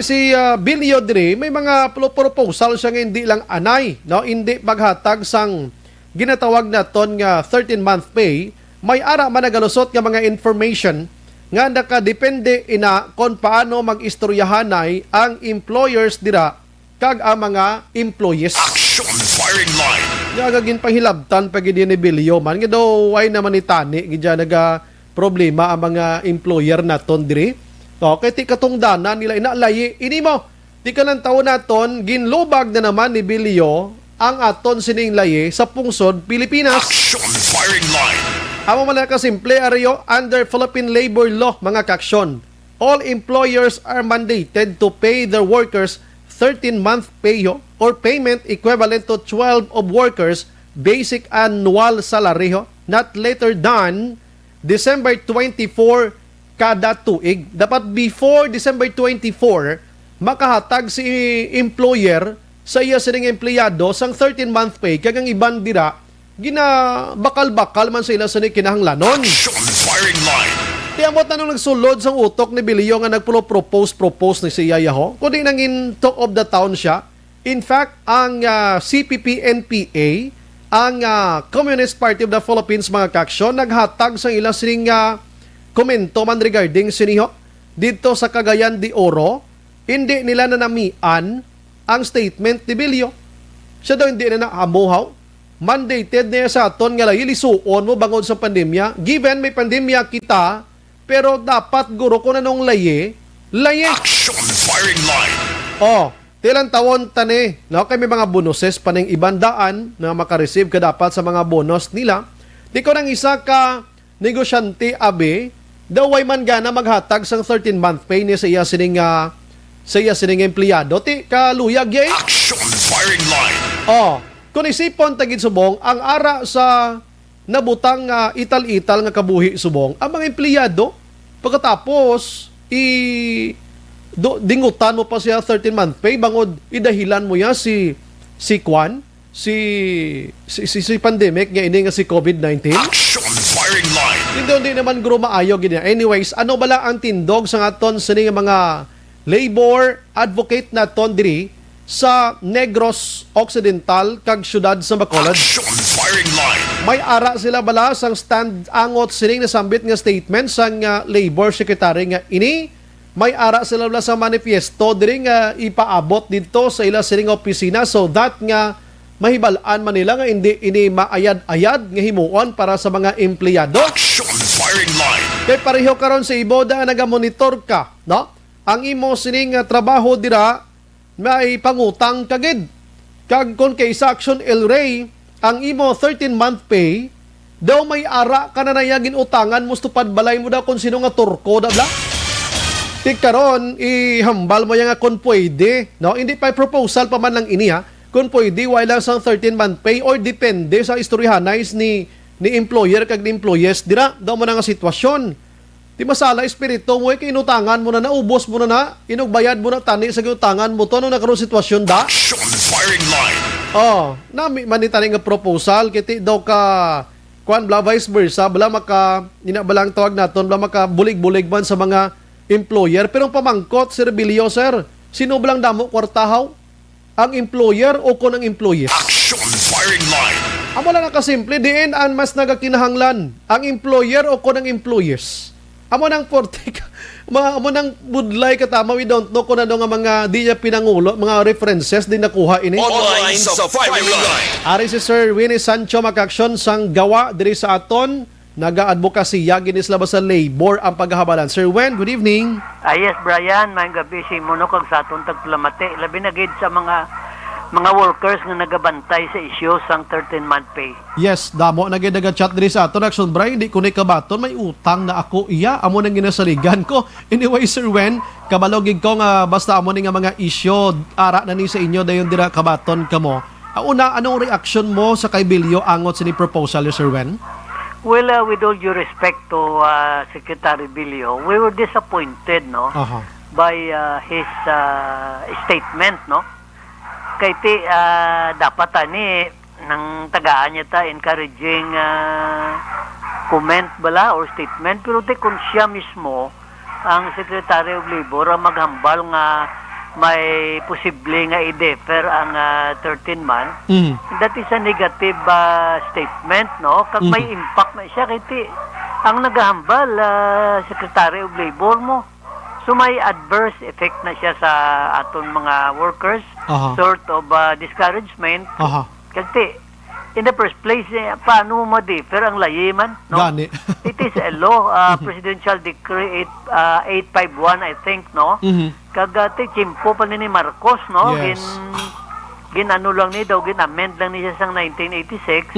Si Villo dire may mga proposal siya nga hindi lang anay, no? Hindi maghatag sang ginatawag naton nga 13-month pay. May ara man nagalusot nga mga information nga nakadepende ina kung paano mag-istoryahanay ang employers dira kag ang mga employees. Action firing line. Nga panghilabtan pag ni Villo man nga daw way naman itani gidya naga problema ang mga employer naton diri. Okay, ti katungdanan nila inalayi ini mo. Ti kanang taon naton ginlubag na naman ni Villo ang aton sining layi sa pungsod Pilipinas. Action firing line. Amo man ka simple ariyo under Philippine Labor Law mga kaksyon. All employers are mandated to pay their workers 13-month pay or payment equivalent to 12 of workers basic annual salary not later than December 24 kada tuig. Dapat before December 24 makahatag si employer sa iya sining empleyado sang 13-month pay kagang iban dira gina bakal-bakal man sa ila sa kinahanglanon. Action firing line. Tiamot na nung nagsulod sang utok ni Bilio nga nagpro-propose ni si Yaya ho. Kundi nang in talk of the town siya. In fact, ang CPP-NPA, ang Communist Party of the Philippines mga kaksyon, naghatag sa ila sining komento man regarding siniho dito sa Cagayan de Oro. Hindi nila nanamian ang statement ni Bilio. Siya daw hindi na naamuhaw. Mandated niya sa aton nga lahi lisuon mo bangod sa pandemya. Given may pandemya kita, pero dapat guro ko na nung layi. Action firing line. Tilang tawon tani. No? Kaya may mga bonuses pa ng ibandaan na makareceive ka dapat sa mga bonus nila. Di ko nang isa ka negosyante abe, daw way man gana maghatag sang 13-month pay niya sa iya sining empleyado. Ti kaluyag yay. Action firing line. Kung isipon tagid subong, ang ara sa nabutang ital-ital nga kabuhi subong, ang mga empleyado, pagkatapos, dingutan mo pa siya 13-month pay, bangod idahilan mo ya si Kwan, si pandemic, nga ini nga si COVID-19. Action firing line. Hindi naman guro maayo ganyan. Anyways, ano bala ang tindog sa aton sa mga labor advocate na ton diri sa Negros Occidental kag syudad sa Bacolod? Action firing line. May ara sila bala sang stand angot sining nasambit nga statement sang labor secretary nga ini. May ara sila bala sa manifesto diri nga ipaabot dito sa ila sining opisina so that nga mahibal-an man nila nga hindi ini maayad-ayad nga himuon para sa mga empleyado. Action firing line. Kay pareho karon sa iboda nagamonitor ka, no? Ang imo sining trabaho dira may pangutang kagid. Kag kon kay sa Action El Rey, ang imo 13-month pay, daw may ara ka na nayagin utangan mo stupad balay mo daw kung sino nga turko da bla. Tik karon ihambal mo yang nga kon pwede, no? Hindi pa proposal pa man lang ini ha. Kung pwede wala sang 13-month pay or depende sa istoryahanay ni employer kag ni employees dira daw mo na nga sitwasyon. Di masala espiritu mo kay inutangan mo na naubos mo na inugbayad mo na tani sa utangan mo to no nagkaroon sitwasyon da. Action firing line. Manitani nga proposal kiti daw ka kuan bla vice versa bala maka balang tawag naton bala maka bulig-bulig man sa mga employer pero pamangkot Sir Bilio sir, sino blang damo kwartahaw? Ang employer o kon ang employees? Action firing line. Amo lang kasimple diin an mas nagakinahanglan ang employer o kon ang employees. Amo nang portik, amo nang budlay katama, we don't know kung ano nga mga di niya pinangulo, mga references din nakuha ini. Online sa firing line. Ari si Sir Winnie Sancho makaksyon sang gawa diri sa aton, naga-advokasya ginis labas sa labor ang paghahabalan. Sir Wen, good evening. Yes, Brian, may gabi si Muno kag sa atong tagplamate. Labi na gid sa mga workers nga nagabantay sa issue sang 13-month pay. Yes, damo na gid chat diri sa aton action Brian, di ko ni kabaton may utang na ako iya amo nang ginasaligan ko. Anyway, Sir Wen, kabalogig ko nga basta amo ni nga mga issue ara na ni sa inyo dayon dira kabaton kamo. Una, anong reaction mo sa kay Bilio angot sa ni proposal Sir Wen? Well, with all due respect to Secretary Bilio, we were disappointed, no, by his statement, no. Kay dapat ani nang tagaan niya ta encouraging comment bala or statement, pero kung siya mismo ang Secretary of Labor ang maghambal nga may posible nga i-defer ang 13 months, that is a negative statement, no? Kag may impact na siya kay ang naghambal Secretary of Labor mo. So may adverse effect na siya sa aton mga workers, sort of discouragement. Kasi in the first place, paano mo ma-defer ang layiman? No? Gani. It is a law, Presidential Decree 851, I think, no? Kagati, chimpo pa ni Marcos, no? Yes. Ginano lang ni daw, ginamend lang niya sang 1986.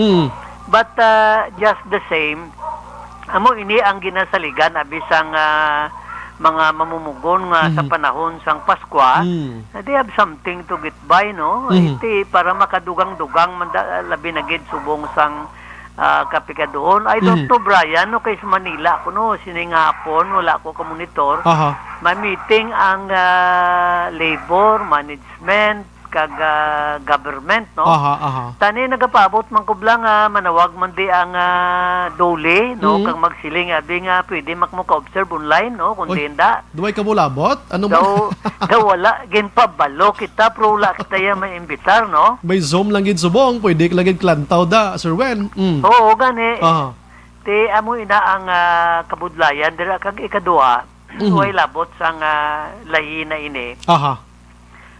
But just the same, amo ini ang ginasaligan abisang mga mamumugon nga sa panahon sang Pasko. They have something to get by, no? Iti para makadugang-dugang labi na gid subong sang kapikadoon. I don't know, Brian, no, kay sa Manila ko, no, sining hapon, wala ko ka-monitor. May meeting ang labor, management, kag government, no? Tani nagapabot man kublang manawag man di ang dole, no? Kag magsiling abi nga pwede makmuka-observe online, no? Kundi hindi. Duway ka mulabot? Ano Daw wala, ginpabalo kita, pero wala kita yung may imbitar, no? May Zoom lang gid subong, pwede ka lang gid klantaw da, Sir Wen. Oo, gani. Te, amo ina ang kabudlayan, dira kag ikaduha, way labot sang lahi na ini.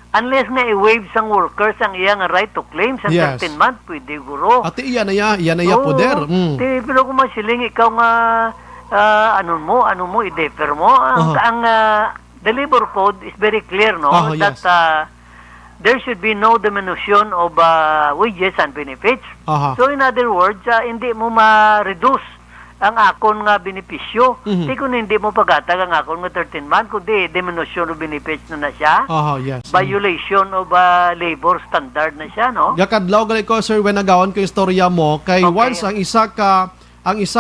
Unless nga i-waive sang workers ang iyang right to claim sa 13 month, pwede guro. Ate, iyan na ya poder. Pero kung masiling ikaw nga, ano mo, i-defer mo. Ang the labor code is very clear, no? That there should be no diminution of wages and benefits. So in other words, hindi mo ma-reduce ang akon nga benepisyo. Di kung hindi mo pagatag ang akon nga 13 month, kundi diminution of benefits na siya. Violation of labor standard na siya, no? Yakadlaw gali ko, Sir, when nagawon ko istorya mo, kay once ang isa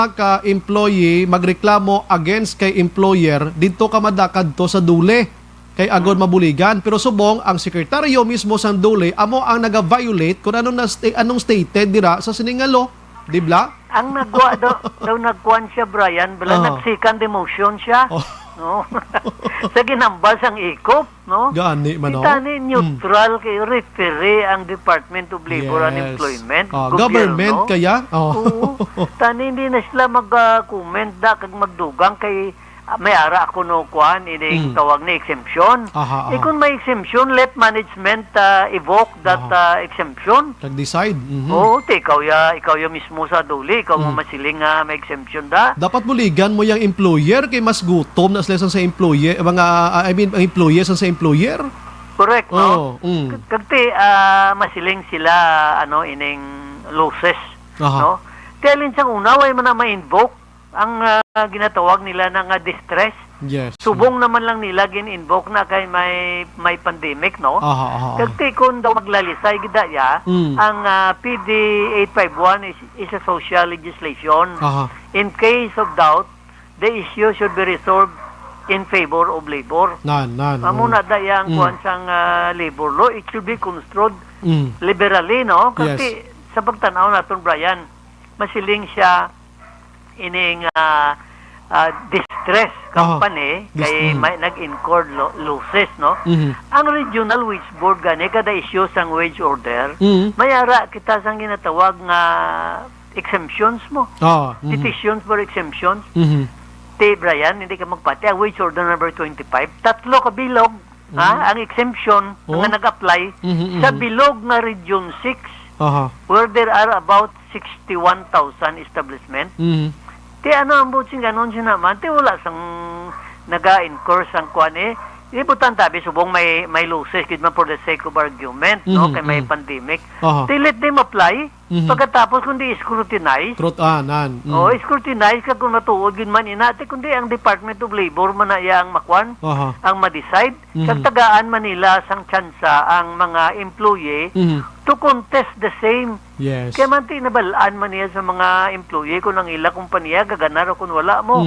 ka employee magreklamo against kay employer, dito ka madakad to sa dule kay agod mabuligan. Pero subong ang sekretaryo mismo sa dule amo ang naga-violate kung anong stated dira sa siningalo. Di ba? Ang nagwa daw nagkuan siya, Brian, nagsikan demotion siya. No? Sa ginambal sang ikop, no? Gani man, no? Itani neutral kay referee ang Department of Labor and Employment. Government kaya? Oo. Tani hindi na sila mag-comment kag magdugang kay may ara ako no kuan ining tawag na exemption. Kung may exemption, let management evoke that exemption. Nag-decide. Oo, ikaw ya mismo sa duli, ikaw mo masiling may exemption da. Dapat buligan mo yung employer kay mas gutom na sila sa employer, ang employer sa employer. Correct, no? Kagti masiling sila ining losses, no? Telling sang una way man na ma-invoke ang ginatawag nila ng distress. Subong naman lang nila gin-invoke na kay may pandemic, no? Kasi kung daw maglalisay gidaya, ang PD 851 is a social legislation. In case of doubt, the issue should be resolved in favor of labor. Mamuna daya ang kuwan sang labor law, it should be construed liberally, no? Kasi sa pagtanaw natin, Brian, masiling siya ining distress company kay may nag-incur losses, no? Ang regional wage board gani kada issue sang wage order, mayara kita sang ginatawag nga exemptions mo. Petitions for exemptions. Te, Brian, hindi ka magpati ang wage order number 25, tatlo ka bilog ang exemption nga nag-apply sa bilog nga region 6 where there are about 61,000 establishment. Ti ano ang butsing ganon siya naman, ti wala sang naga-incur sang kuan ibutan tabi subong may losses kid man for the sake of argument, no? Kay may pandemic. Ti let them apply. Pagkatapos kundi scrutinize. Scrutinize ka kung matuod gid man inate kundi ang Department of Labor man na yang makwan, ang ma-decide. Kag tagaan Manila sang tsansa ang mga employee to contest the same. Kaya man tinabalaan man niya sa mga employee kung ang ila kumpanya gaganar o kung wala mo.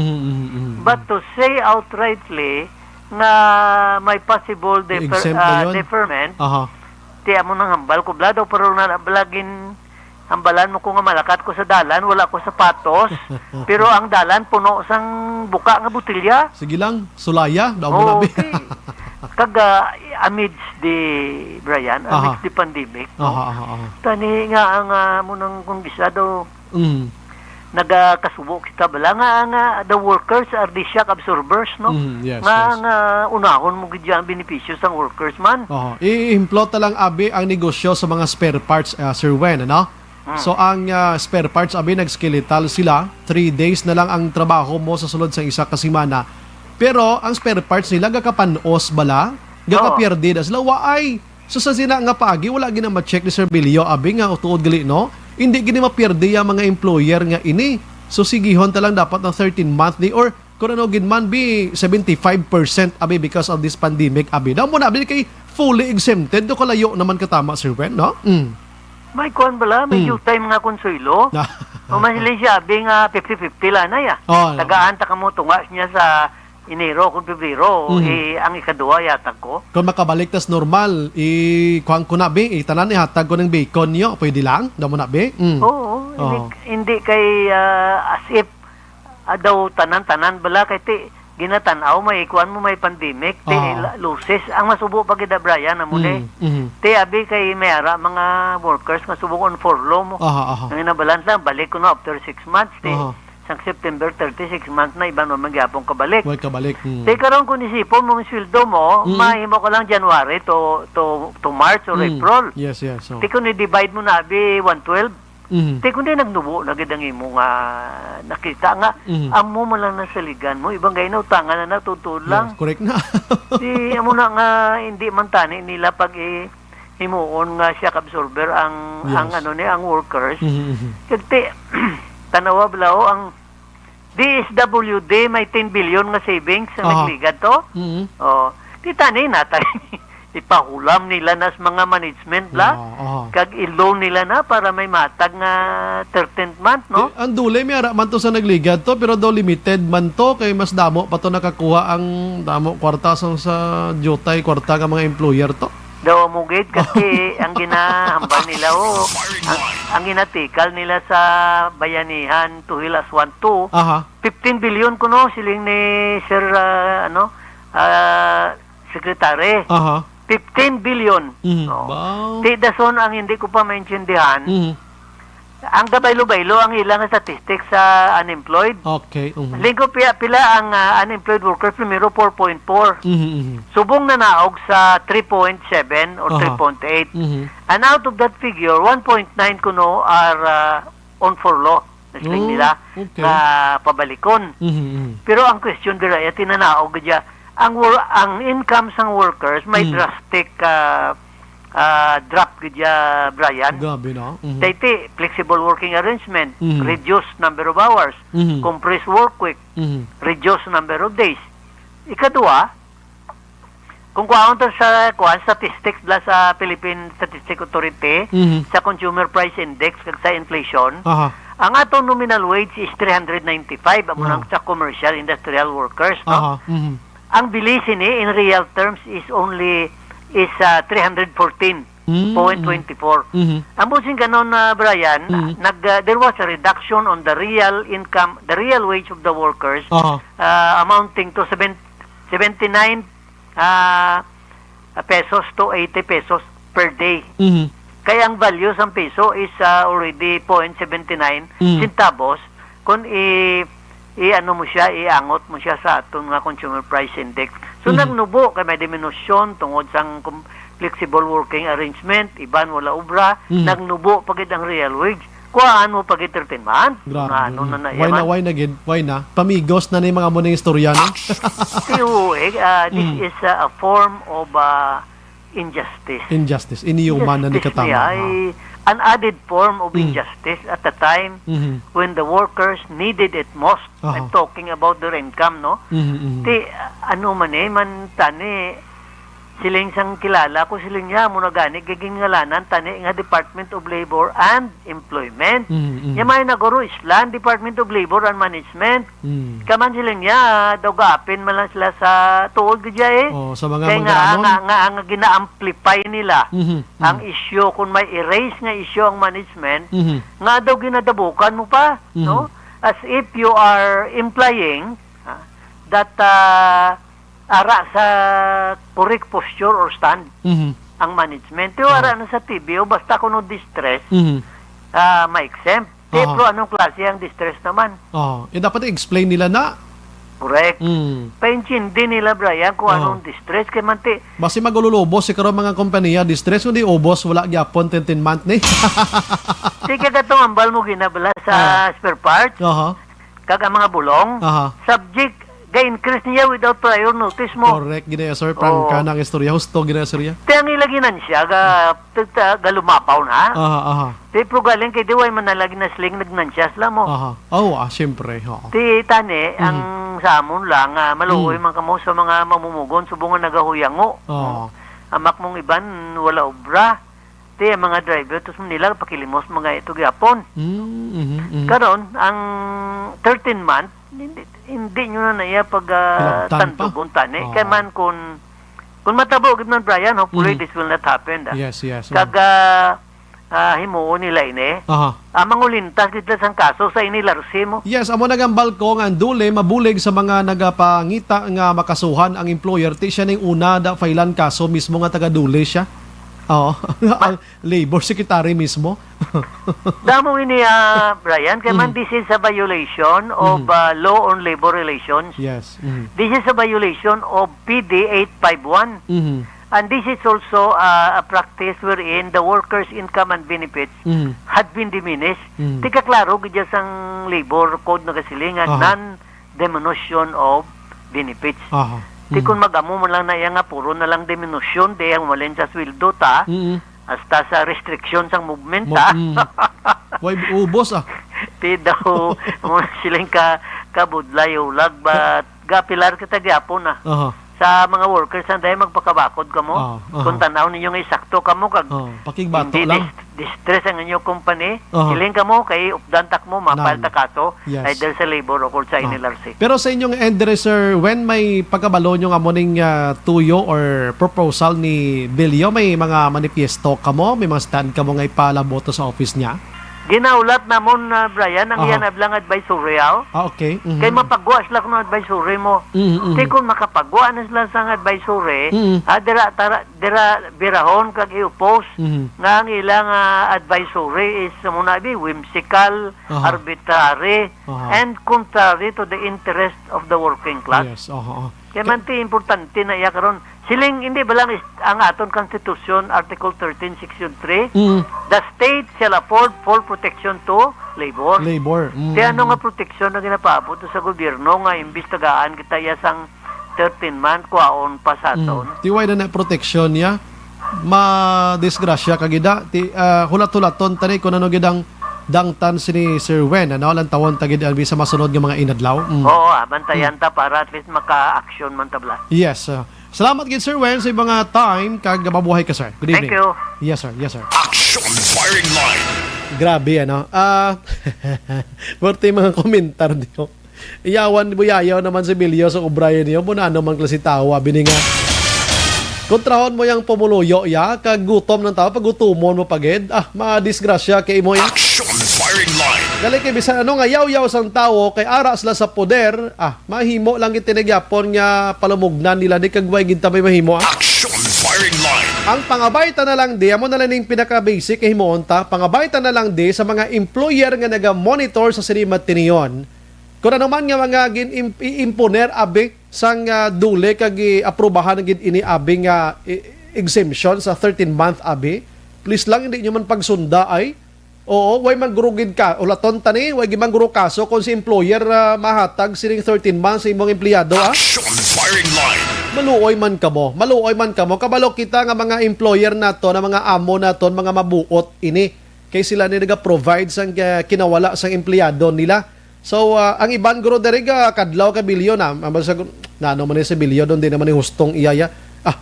But to say outrightly na may possible deferment, tiya mo nang hambal ko blado, pero balagin hambalan mo ko nga malakat ko sa dalan, wala ko sapatos, pero ang dalan puno sang buka nga butilya. Sige lang, sulaya, daw mo nabi. Kaga amidst the Brian, amidst the pandemic, tani nga ang munang kondisado nagakasubo kita bala nga the workers are the shock absorbers, no? Nga unahon mo gid ang benepisyo sang workers man. I-implot lang abi ang negosyo sa mga spare parts, Sir Wen, ano? So ang spare parts abi nag-skeletal sila, 3 days na lang ang trabaho mo sa sulod sa isa ka semana. Pero ang spare parts nila gakapanos bala, gakapierde da sila waay. So sa sila nga paagi wala gina ma-check ni Sir Bilio abi nga tuod gali, no? Hindi gini mapierde yung mga employer nga ini. So sigihon talang dapat ng 13-month ni or kung ano man be 75% abi because of this pandemic abi. Daw mo na abi kay fully exempted do kalayo naman katama Sir Wen, no? May kuan bala, may due time nga konsuelo. O masilin siya, abi nga 50-50 lang na ya. Tagaan ta kamo tunga niya sa Enero kung Pebrero, ang ikadua yatag ko. Kung makabalik tas normal, kuhan ko na be, tanan ihatag ko ng bacon nyo, pwede lang? Daw mo na be? Oo, hindi kay as if daw tanan-tanan bala kay ti ginatanaw may kuan mo may pandemic ti loses ang masubo pa gid Brian amo ni ti abi kay mayara mga workers masubo on furlough mo nang inabalance lang balik ko na after 6 months ti sang September 36 months na iban mo magyapon kabalik ti karon kun isipon mo sweldo mo mahimo ko lang January to March or April yes ti kun i-divide mo na abi 112 Te kundi nagnubo na gid ang imo nga nakita nga amo man lang nasa ligan mo ibang gayna utangan na natutod lang. Yes, correct na. Di amo na nga hindi man tani nila pag himuon nga siya absorber ang ano ni ang workers. Kasi tanawa blao ang DSWD may 10 billion nga savings sa nagligad to. Oh, di tani natay ipahulam nila nas mga management la kag i-loan nila na para may matag nga 13th month no ang dulay may ara man to sa nagligad to pero daw limited man to kay mas damo pa to nakakuha ang damo kwarta sa jutay kwarta nga mga employer to daw mugid kasi ang ginahambal nila ang ginatikal nila sa bayanihan tuhil as 1-2 15 billion kuno siling ni Sir Secretary 15 billion. Wow. Ti dason ang hindi ko pa maintindihan. Ang gabaylo-baylo ang ilang statistics sa unemployed. Okay. Linggo pila ang unemployed workers primero 4.4. Subong na naog sa 3.7 or 3.8. And out of that figure, 1.9 kuno are on furlough. Nasling nila na pabalikon. Pero ang question dira ay tinanaog gadya ang income sang workers may drastic drop gidya Brian. Gabi na. Dati flexible working arrangement, reduce number of hours, compress work week, reduce number of days. Ikadua, kung kuhaon to sa statistics la sa Philippine Statistic Authority, sa Consumer Price Index kag sa inflation, ang atong nominal wage is 395 amo lang sa commercial industrial workers, no? Ang bilisin in real terms is 314.24. Ang busing ganon na Brian, there was a reduction on the real income, the real wage of the workers amounting to 79 pesos to 80 pesos per day. Kaya ang value sa peso is already 0.79 centavos kung ano mo siya, iangot mo siya sa atong nga consumer price index. So nagnubo kay may diminution tungod sang flexible working arrangement, iban wala obra, nagnubo pagid ang real wage. Kuhaan mo pagid 13 month. Ano na why na? Pamigos na ni mga mo ning istorya no. This is a form of injustice. Inhuman na ni katama. An added form of injustice at the time when the workers needed it most. I'm talking about their income, no? Ano man tani siling sang kilala ko siling niya muna gani giging ngalanan tani nga Department of Labor and Employment. May naguro islan Department of Labor and Management. Kaman siling niya daw gaapin man lang sila sa tuod gidya sa mga nga gina-amplify nila ang issue kung may erase nga issue ang management nga daw ginadabukan mo pa, no? As if you are implying that ara sa correct posture or stand ang management. Yung ara na sa TV o basta kuno distress ma-exempt. Pero anong klase ang distress naman? Dapat i-explain nila na. Correct. Paintindi nila Brian kung anong distress kay manti. Basi magululubos si karon mga kompanya distress kundi ubos wala gyapon 10 month ni. Sige katong ambal mo ginabala sa spare parts. Kag ang mga bulong subject ga-increase niya without prior notice mo. Correct, ginaya sir. Prangka ng istorya. Husto, ginaya sir. Te ang ilaginan siya, ga lumapaw na. Aha. Te pro galing kay diway man nalagi na sling nagnansya sila mo. Aha. Oh, syempre. Ti tani, ang sa amon lang, maluoy man kamo sa mga mamumugon, subungan nagahuyango. Amak mong iban, wala obra. Ti ang mga driver, tos nila pakilimos mga ito gyapon. Karon, ang 13 month, hindi nyo na naiya pag tantubon tani. Kaya man kung matabo, man Brian, hopefully this will not happen. Yes. Kag himuon nila ini. Mangulintas dito sang kaso sa inilarsi mo. Yes, amo nagambal ko nga dule mabulig sa mga nagapangita nga makasuhan ang employer. Ti siya ning una da failan kaso mismo nga taga dule siya. Ang labor secretary mismo. Damo ini Brian, kaya man this is a violation of law on labor relations. Yes. This is a violation of PD 851. And this is also a practice wherein the workers' income and benefits had been diminished. Tika klaro, gidya sang labor code na kasilingan, non-diminution of benefits. Di kung mag-amo mo lang na iya nga, puro na lang diminution, di ang malin sa sweldo ta, hasta sa restriction sang movement ta. Why ubos Di daw, silang kabudlay ulag, but gapilar kita gyapon na. Sa mga workers na dahil magpakabakod ka mo, kung tanaw ninyo nga isakto ka mo, kag pakigbato hindi lang. distress ang inyong company, hiling ka mo, kay updantak mo, mapalta kaso, ay dahil sa labor o sa inilarsi. Pero sa inyong end, sir, when may pagkabalo nyo nga mo ning tuyo or proposal ni Bilyo, may mga manifesto ka mo, may mga stand ka mo nga ipalaboto sa office niya? Ginaulat namon Brian ang iyan ablang advisory okay. Kay mapagwa sila kung advisory mo. Kay kung makapagwa na sila sa advisory, dira birahon kag i-oppose nga ang ilang advisory is muna whimsical, arbitrary, and contrary to the interest of the working class. Yes. Kaya man ti importante na iya karon. Siling hindi ba lang ang aton Constitution, Article 13, Section 3, the state shall afford full protection to labor. Kaya ano nga proteksyon na ginapaabot sa gobyerno nga imbis tagaan kita yasang 13 month kuaon pa sa aton. Tiway na protection niya, ma-disgrasya kagida, hulat-hulaton tani kung ano gidang dangtan si Sir Wen, lang tawon tagid sa masunod ng mga inadlaw. Oo, bantayan ta para at least maka-action man tabla. Yes. Salamat gid Sir Wen sa mga time kag mabuhay ka sir. Good evening. Thank you. Yes sir. Action Firing Line. Grabe Berti mga komentar niyo. Iyawan buyayaw naman si Bilyo sa O'Brien niyo. Muna naman klase tawa bininga. Kontrahon mo yang pumuluyo kag gutom ng tao, pag gutumon mo pagid, ma-disgrasya kay imo ya. Action Firing Line. Gali kay bisan nga yaw-yaw sang tao kay ara sila sa poder, mahimo lang itinagyapon nga palumugnan nila di kagway gid ta may mahimo. Action Firing Line. Ang pangabayta na lang di amo na lang ning pinaka-basic kay himuon ta, pangabayta na lang di sa mga employer nga naga-monitor sa sinimat tiniyon. Kung ano man nga mga gin-imponer abi sang dule kag aprubahan gid ini abi nga exemption sa 13-month abi, please lang hindi nyo man pagsunda ay. Oo, way manggurugid ka. Ulaton tani, way gimangguro kaso kung si employer mahatag sining 13 months sa imong empleyado Action Firing Line. Maluoy man kamo. Kabalo kita nga mga employer nato, na mga amo naton, mga mabuot ini. Kay sila ni naga-provide sang kinawala sang empleyado nila. So, ang iban guro deriga kadlaw ka Bilyo na. Nano man sa Bilyo doon din naman ni hustong iyaya.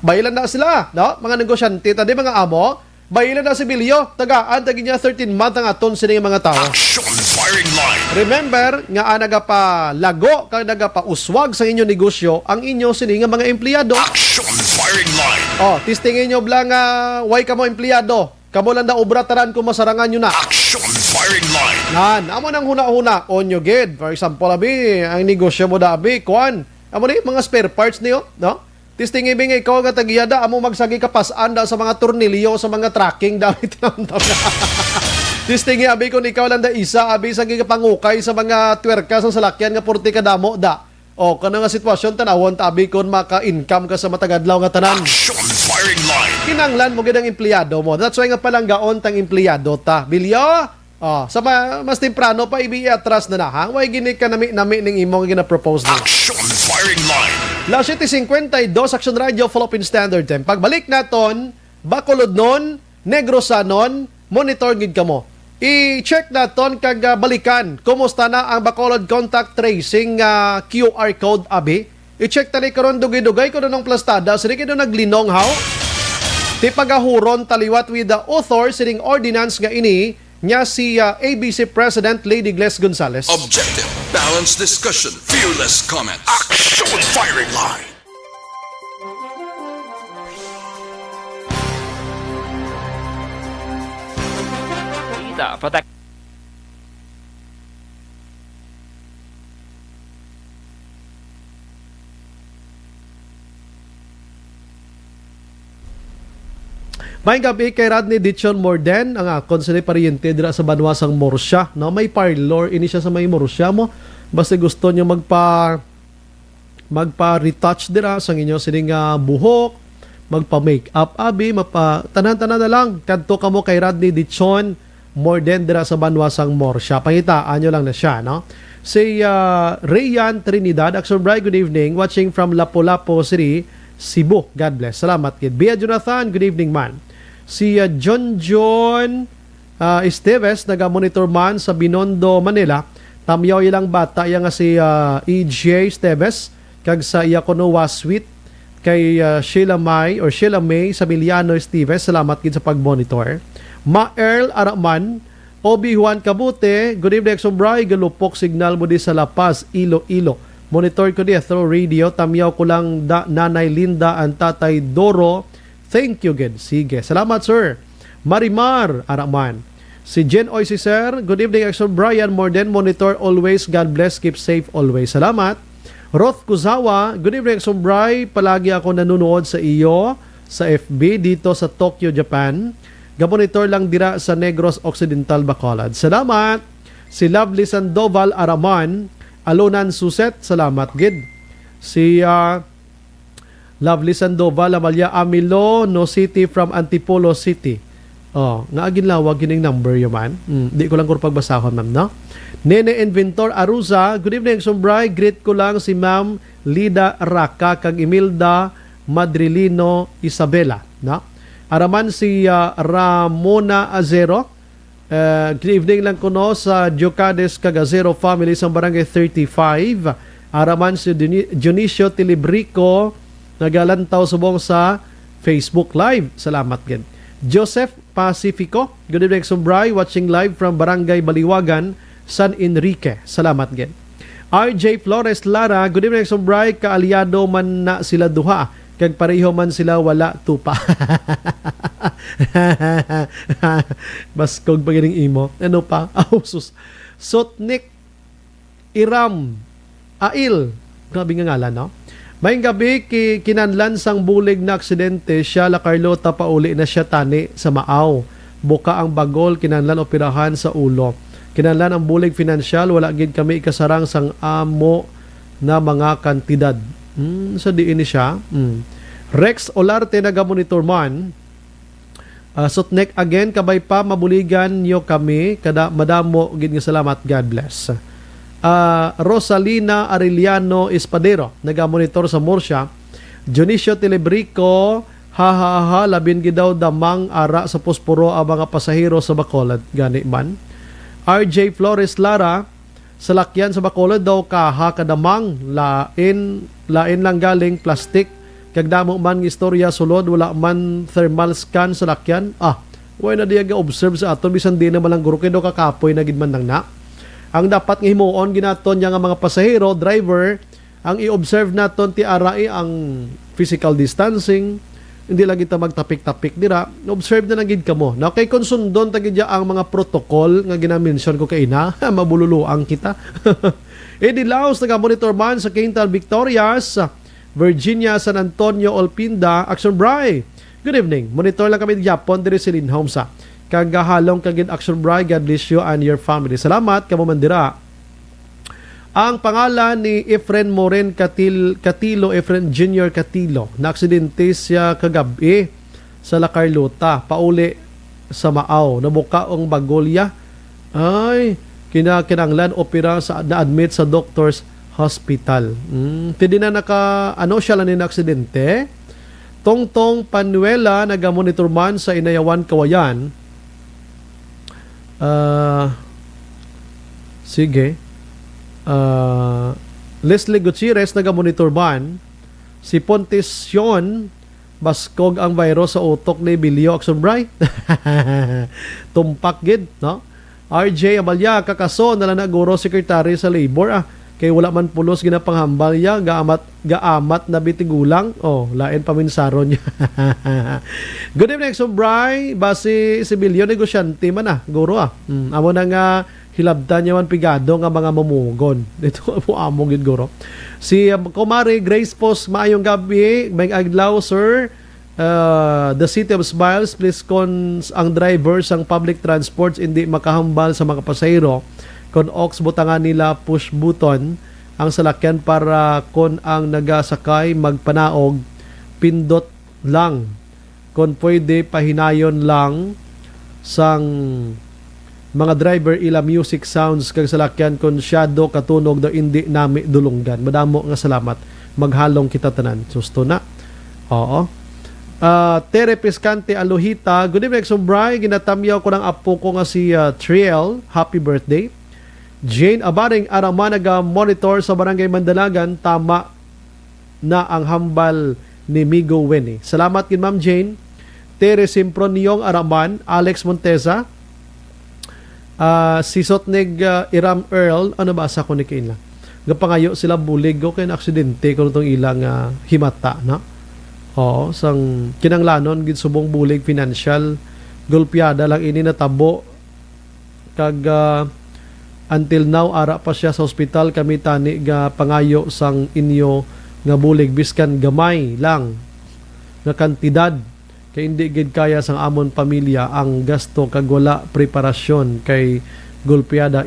Bayilan na sila, no? Mga negosyante, tadi mga amo, bayilan na si Bilyo. Tagaan, tagi niya 13 month ang aton sila mga tao. Action Firing Line. Remember, nga nagapa lago, kag nagapa uswag sa inyo negosyo, ang inyo sini nga mga empleyado. Action Firing Line. Tistingin nyo blang way ka mo empleyado. Kamo lang na obrataran kung masarangan nyo na. Action Firing Line. Amo nang huna-huna, on you gid. For example, abi, ang negosyo mo da, abi, kuan. Amo ni, mga spare parts niyo, no? Tisting ibig ikaw nga tagiyada, amo magsagi kapasaan da sa mga tornilyo, sa mga tracking, dami tinamtam na. Tisting abi kung ikaw lang da isa, abi sagi kapangukay sa mga twerka sa salakyan nga porti ka damo da. Kano nga sitwasyon tanawon tabi kung maka-income ka sa matagadlaw nga tanan. Action Firing Line. Kinanglan mo gid ang empleyado mo. That's why nga palang gaon tang empleyado ta. Bilyo, Sa mas temprano pa atras na ha. Way gini ka nami ning imong gina-propose na. Action firing line. La 7:52 Action Radio Philippine Standard Time. Pagbalik naton, Bacolod nun, Negros nun, monitor gid kamo. I-check naton kag balikan kumusta na ang Bacolod contact tracing QR code abi. I-check tali karon dugay-dugay kuno nung plastada sini kido naglinong haw. Ti pagahuron taliwat with the author sining ordinance nga ini nya si ABC President Lady Gles Gonzales. Objective, balanced discussion, fearless comments. Action firing line. Patak. May gabi kay Rodney Dichon Morden ang akon sa pariente dira sa Banwasang Morsya. No, may parlor ini siya sa may Morsya mo. Basta gusto niyo magpa-retouch dira sa inyo sining buhok, magpa-makeup abi, tanan-tanan na lang kadto kamo kay Rodney Dichon Morden dira sa Banwasang Morsya. Pangitaan nyo lang na siya, no? Si Rayan Trinidad, Action Bright, good evening. Watching from Lapu-Lapu City, Cebu. God bless. Salamat, kid. Bia Jonathan, good evening, man. Si John Esteves, naga-monitor man sa Binondo, Manila. Tamyaw ilang bata, iya nga si EJ Esteves, kag sa iya kono waswit, kay Sheila May Sabiliano Esteves. Salamat, kid, sa pag-monitor. Ma-Earl Araman, Obi Juan Kabute, good evening, Sombray, galupok signal mo di sa La Paz, Iloilo. Monitor ko di through radio, tamyaw ko lang Nanay Linda ang Tatay Doro. Thank you, good. Sige, salamat, sir. Marimar Araman. Si Jen Oy, si sir, good evening, Action Brian Morden, monitor always, God bless, keep safe always. Salamat. Roth Kuzawa, good evening, Action Brian, palagi ako nanonood sa iyo sa FB dito sa Tokyo, Japan. Gabonitor lang dira sa Negros Occidental, Bacolod. Salamat. Si Lovely Sandoval Araman, Alonan Suset, salamat gid. Si Lovely Sandoval Amalia Amilo No City from Antipolo City. Nga ginlawag gining number yo man. Di ko lang pagbasahon, ma'am, no? Nene Inventor Aruza, good evening, Sombray. Greet ko lang si Ma'am Lida Raka kag Imelda Madrilino Isabela, no? Araman si Ramona Azero. Good evening lang kuno sa Diocades Cagazero family sa Barangay 35. Araman si Dionisio Tilibrico, nagalantaw subong sa Facebook Live. Salamat gid. Joseph Pacifico, good evening, Sombray, watching live from Barangay Baliwagan, San Enrique. Salamat gid. RJ Flores Lara, good evening, Sombray, kaalyado man na sila duha. Kag pareho man sila wala tupa. Baskog pagining imo. Ano pa? Sus. Sotnik Iram Ail. Grabe nga ngalan, no? Maying gabi kinanlan sang bulig na aksidente siya la Carlota pauli na siya tani sa Maaw. Buka ang bagol kinanlan operahan sa ulo. Kinanlan ang bulig financial wala gid kami ikasarang sang amo na mga kantidad. Sa diin ni siya. Rex Olarte naga-monitor man. Sotnek again kabay pa mabuligan nyo kami kada madamo gid nga salamat, God bless. Rosalina Arellano Espadero naga-monitor sa Morsya. Dionisio Telebrico ha labin gid daw damang ara sa posporo ang mga pasahero sa Bacolod gani man. RJ Flores Lara sa lakyan sa Bacolod daw kaha kadamang lain lang galing plastic kag damo man istorya sulod wala man thermal scan sa lakyan. Way na diya ga-observe sa aton bisan di naman lang guro kay do kakapoy na gid man nang na. Ang dapat nga himuon ginaton nga mga pasahero, driver, ang i-observe naton ti arai ang physical distancing, hindi lang kita magtapik-tapik dira. Observe na gid kamo. Na kay konsundon ta gid ang mga protocol nga gina-mention ko kay ina, mabululuang kita. Eddie Laos naga-monitor man sa Quintal Victorias, Virginia, San Antonio, Olpinda, Action Bray. Good evening. Monitor lang kami di Japon diri sa Linhom sa kagahalong kagin Action Bray. God bless you and your family. Salamat kamo mandira. Ang pangalan ni Efren Moren Catilo, Efren Jr. Catilo, na aksidente siya kagabi sa La Carlota, pauli sa Maaw. Nabuka ang bagolya Ay, kinanglan opera sa na-admit sa doctor's hospital. Pwede na siya lang na aksidente. Tongtong Panuela, nagamonitor man sa Inayawan, Kawayan. Sige. Leslie Gutierrez, nagamonitor man. Si Pontision, baskog ang virus sa utok ni Bilio Aksonbray. Tumpak gid, no? RJ Abalya, kakaso na guro sekretary sa labor kay wala man pulos ginapanghambal ya gaamat na bitigulang lain paminsaron niya. Good evening Aksonbray, basi si Bilio negosyante man guro amo na nga hilabtan niya man pigado nga mga mamugon. Dito po amo gid guro. Si Kumari Grace Post, maayong gabi, may adlaw sir. The City of Smiles, please ang drivers ang public transports hindi makahambal sa mga pasahero. Kon ox butangan nila push button ang salakyan para kon ang nagasakay magpanaog pindot lang. Kon pwede pahinayon lang sang mga driver ila music sounds kag salakyan kon syado katunog do hindi nami dulunggan. Madamo nga salamat. Maghalong kita tanan. Susto na. Oo. Tere Piscante Alohita, good evening Aksonbray, ginatamyaw ko ng apo ko nga si Triel, happy birthday. Jane Abaring Araman, monitor sa Barangay Mandalagan, tama na ang hambal ni Migo Winnie. Salamat kin Ma'am Jane. Tere Simproniong Araman, Alex Monteza, si Sotnig Iram Earl, ano ba asa ko ni Kain lang? Gapangayo sila bulig ko kay na aksidente ko nitong ilang himata na. Sang kinanglanon gid subong bulig financial golpeada lang ini natabo kag until now ara pa siya sa ospital kami tani ga pangayo sang inyo nga bulig biskan gamay lang nga kantidad kay hindi gid kaya sang amon pamilya ang gasto kag wala preparasyon kay golpeada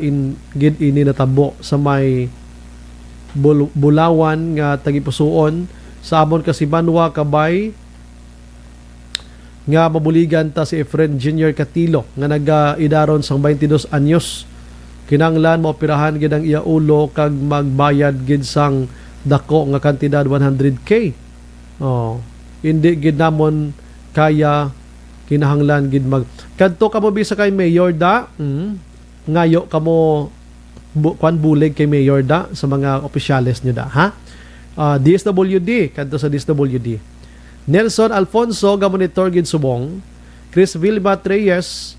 gid ini natabo sa may Bulawan nga tagipusoon sa amon kasi Banwa Kabay nga mabuligan ta si Efren Jr. Catilo nga nag-idaron sang 22 anyos. Kinanglan maoperahan gid ang iya ulo kag magbayad gid sang dako nga kantidad 100k. Hindi gid namon kaya kinahanglan gid kadto kamo bisa kay Mayor da. Ngayo kamo bulig kay Mayor da sa mga opisyales niyo da ha. DSWD, kanto sa DSWD. Nelson Alfonso, gamonitor gid subong. Chris Vilma Reyes,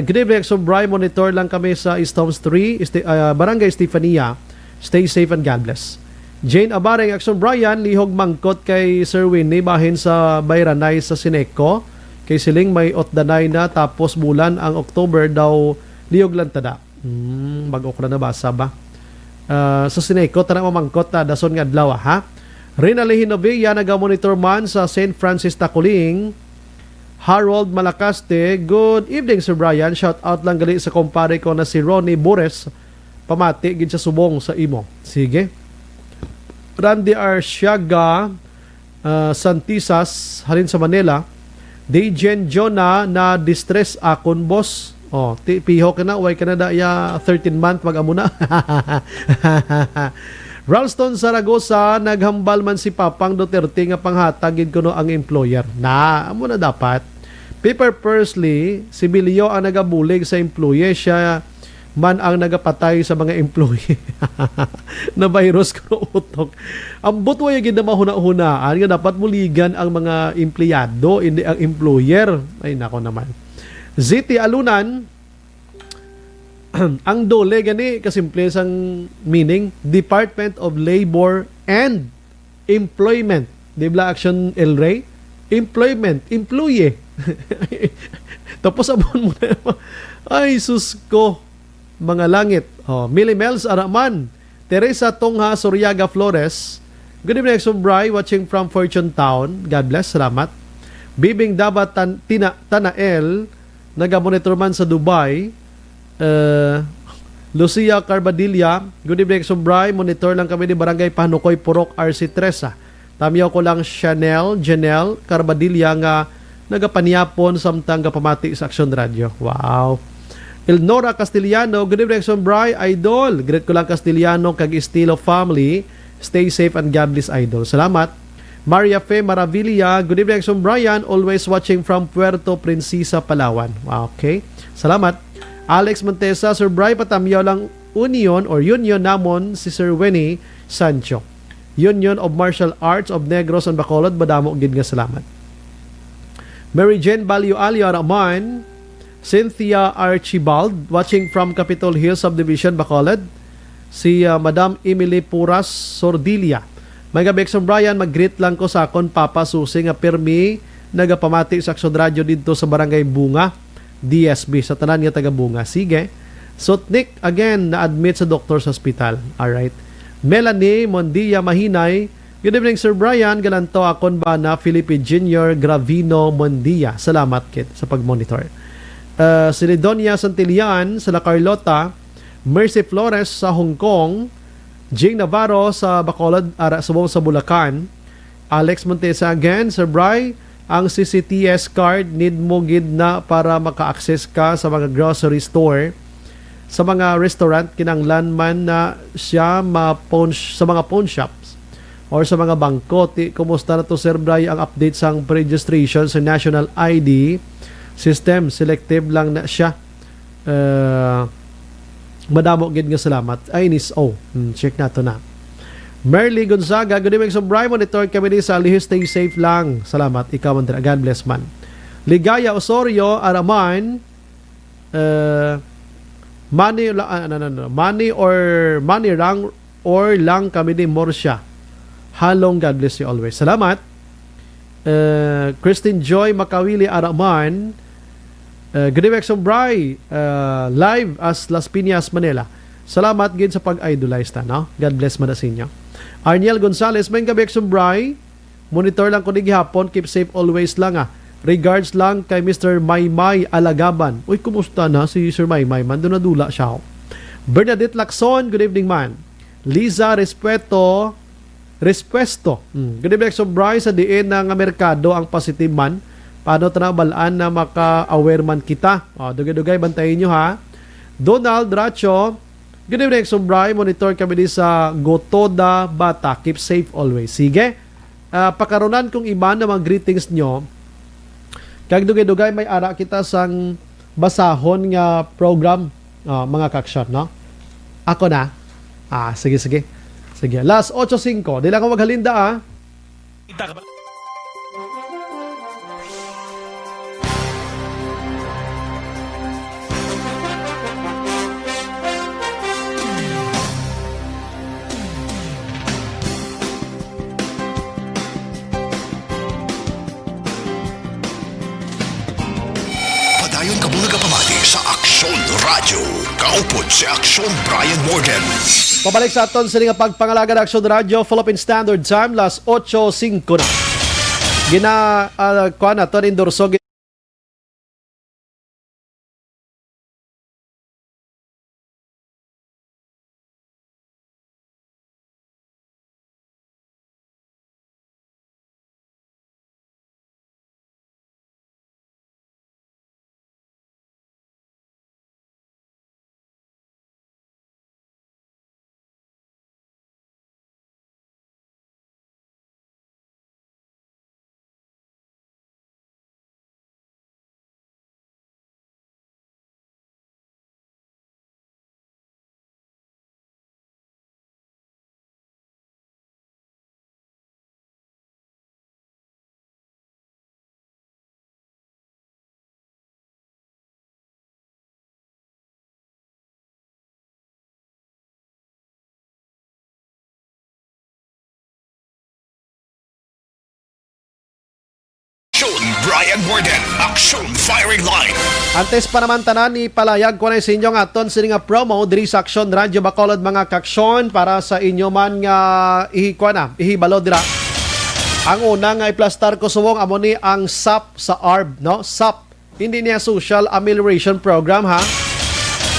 good evening Aksonbray, monitor lang kami sa Stones 3, Barangay Estefania. Stay safe and God bless. Jane Abaring, Aksonbrayan, lihog mangkot kay Sir Winnie bahin sa Bayranay sa Sineco. Kay siling may otdanay na tapos bulan ang October daw lihog lang tada. Mag-okra na basa ba? Sa Sineco, tanang mamangkot na dason nga adlaw ha. Rina Lehinovia, nagamonitor man sa St. Francis Taculing. Harold Malacaste, good evening Sir Brian, shout out lang gali sa kumpare ko na si Ronnie Bores, pamati gid sa subong sa imo. Sige. Randy Arsiaga, Santisas, halin sa Manila. Dejen Jonah na distress akon boss. Piho ka na, way ka na daya 13-month mag-amuna. Ralston Zaragoza, naghambal man si Papang Duterte nga panghatagid kuno ang employer. Amo na dapat. Pepper Persley, si Bilio ang nagabulig sa employee, siya man ang nagapatay sa mga employee. Na virus kuno utok. Ang butway gid na mahuna-hunaan nga dapat muligan ang mga empleyado, hindi ang employer. Ay nako naman. Ziti Alunan, ang dole gani kasimple sang meaning Department of Labor and Employment. Dibla action El Rey, employment, employee. Tapos abon mo na. Ay sus ko, mga langit. Millie Mels Araman, Teresa Tongha Suryaga Flores. Good evening Aksonbray, watching from Fortune Town. God bless, salamat. Bibing Dabat Tanael, nagamonitor man sa Dubai. Lucia Carbadilla, good evening Aksonbray, monitor lang kami ni Barangay Panukoy Purok RC Tresa. Tamiyaw ko lang Janelle Carbadilla nga nagapanyapon samtang pamati sa Action Radio. Wow. Elnora Castellano, good evening, Sombray, Idol. Great ko lang Castellano, kag estilo family. Stay safe and God bless, Idol. Salamat. Maria Fe Maravilla, good evening, Sombrayan. Always watching from Puerto Princesa, Palawan. Okay. Salamat. Alex Montesa, Sir Bray, patamyaw lang union namon si Sir Winnie Sancho. Union of Martial Arts of Negros and Bacolod, badamo gid nga salamat. Mary Jane Balio Alio Raman, Cynthia Archibald, watching from Capitol Hill Subdivision, Bacolod. Si Madam Emily Puras Sordilia. May gabi, Brian, mag-greet lang ko sa akon Papa Susi nga permi nagapamati sa Aksyon Radio dito sa Barangay Bunga, DSB, sa tanan nga taga Bunga. Sige. Sotnik, again, na-admit sa Doctor's Hospital. Alright. Melanie Mondia Mahinay, good evening, Sir Brian. Galanto akon ba na Felipe Jr. Gravino Mondia. Salamat, kit, sa pag-monitor. Si Lidonia Santillan sa La Carlota, Mercy Flores sa Hong Kong, Jing Navarro sa Bacolod, Subong sa Bulacan, Alex Montesa again, Sir Bry, ang CCTS card need mo gid na para maka-access ka sa mga grocery store, sa mga restaurant, kinanglan man na siya sa mga pawn shops or sa mga bangko. Kumusta na to, Sir Bry, ang update sa pre-registration sa National ID system? Selective lang na siya. Madamo gid nga salamat. Check na to na. Merly Gonzaga, good evening, Sombray. Monitor kami din sa Alihis. Stay safe lang. Salamat. Ikaw, Andra. God bless man. Ligaya Osorio, Araman, money lang kami din Morsha. Halong, God bless you always. Salamat. Christine Joy Makawili, Araman, good evening, Sombray, live as Las Piñas, Manila. Salamat gid sa pag-idolize ta, no? God bless man sa inyo. Arniel Gonzalez, may gabi, Sombray. Monitor lang ko ni gihapon, keep safe always lang ah. Regards lang kay Mr. Maymay Alagaban. Uy, kumusta na si Sir Maymay man? Doon nadula siya. Bernadette Lacson, good evening man. Liza Respeto. Good evening, Sombray. Sa diin ng merkado ang positive man. Paano tanabalaan na maka-aware man kita? Dugay-dugay, bantayin nyo ha. Donald Racho, good evening, Sombray. Monitor kami din sa Gotoda Bata. Keep safe always. Sige. Pakarunan kong iba na mga greetings nyo. Kag dugay-dugay, may ara kita sang basahon nga program, mga kaksyon, no? Ako na. Sige. Sige. Last 8:05. Di lang ako maghalinda, Padayon ka muna kapamati sa Aksyon Radio. Kaupod si Aksyon Brian Morgan. Pabalik sa aton sa nga pagpangalaga ng Aksyon Radio, Philippine Standard Time, last 8:05 na. Kuha na ito, endorso Brian Morgan, Aksyon Firing Line. Antes pa naman tanan ni palayag ko na sa inyo nga aton sini nga promo diri sa Aksyon Radio Bacolod, mga kaksyon, para sa inyo man nga ihibalo dira. Ang una nga iplastar ko suwong amo ni ang SAP sa ARB, no? SAP, hindi niya Social Amelioration Program ha,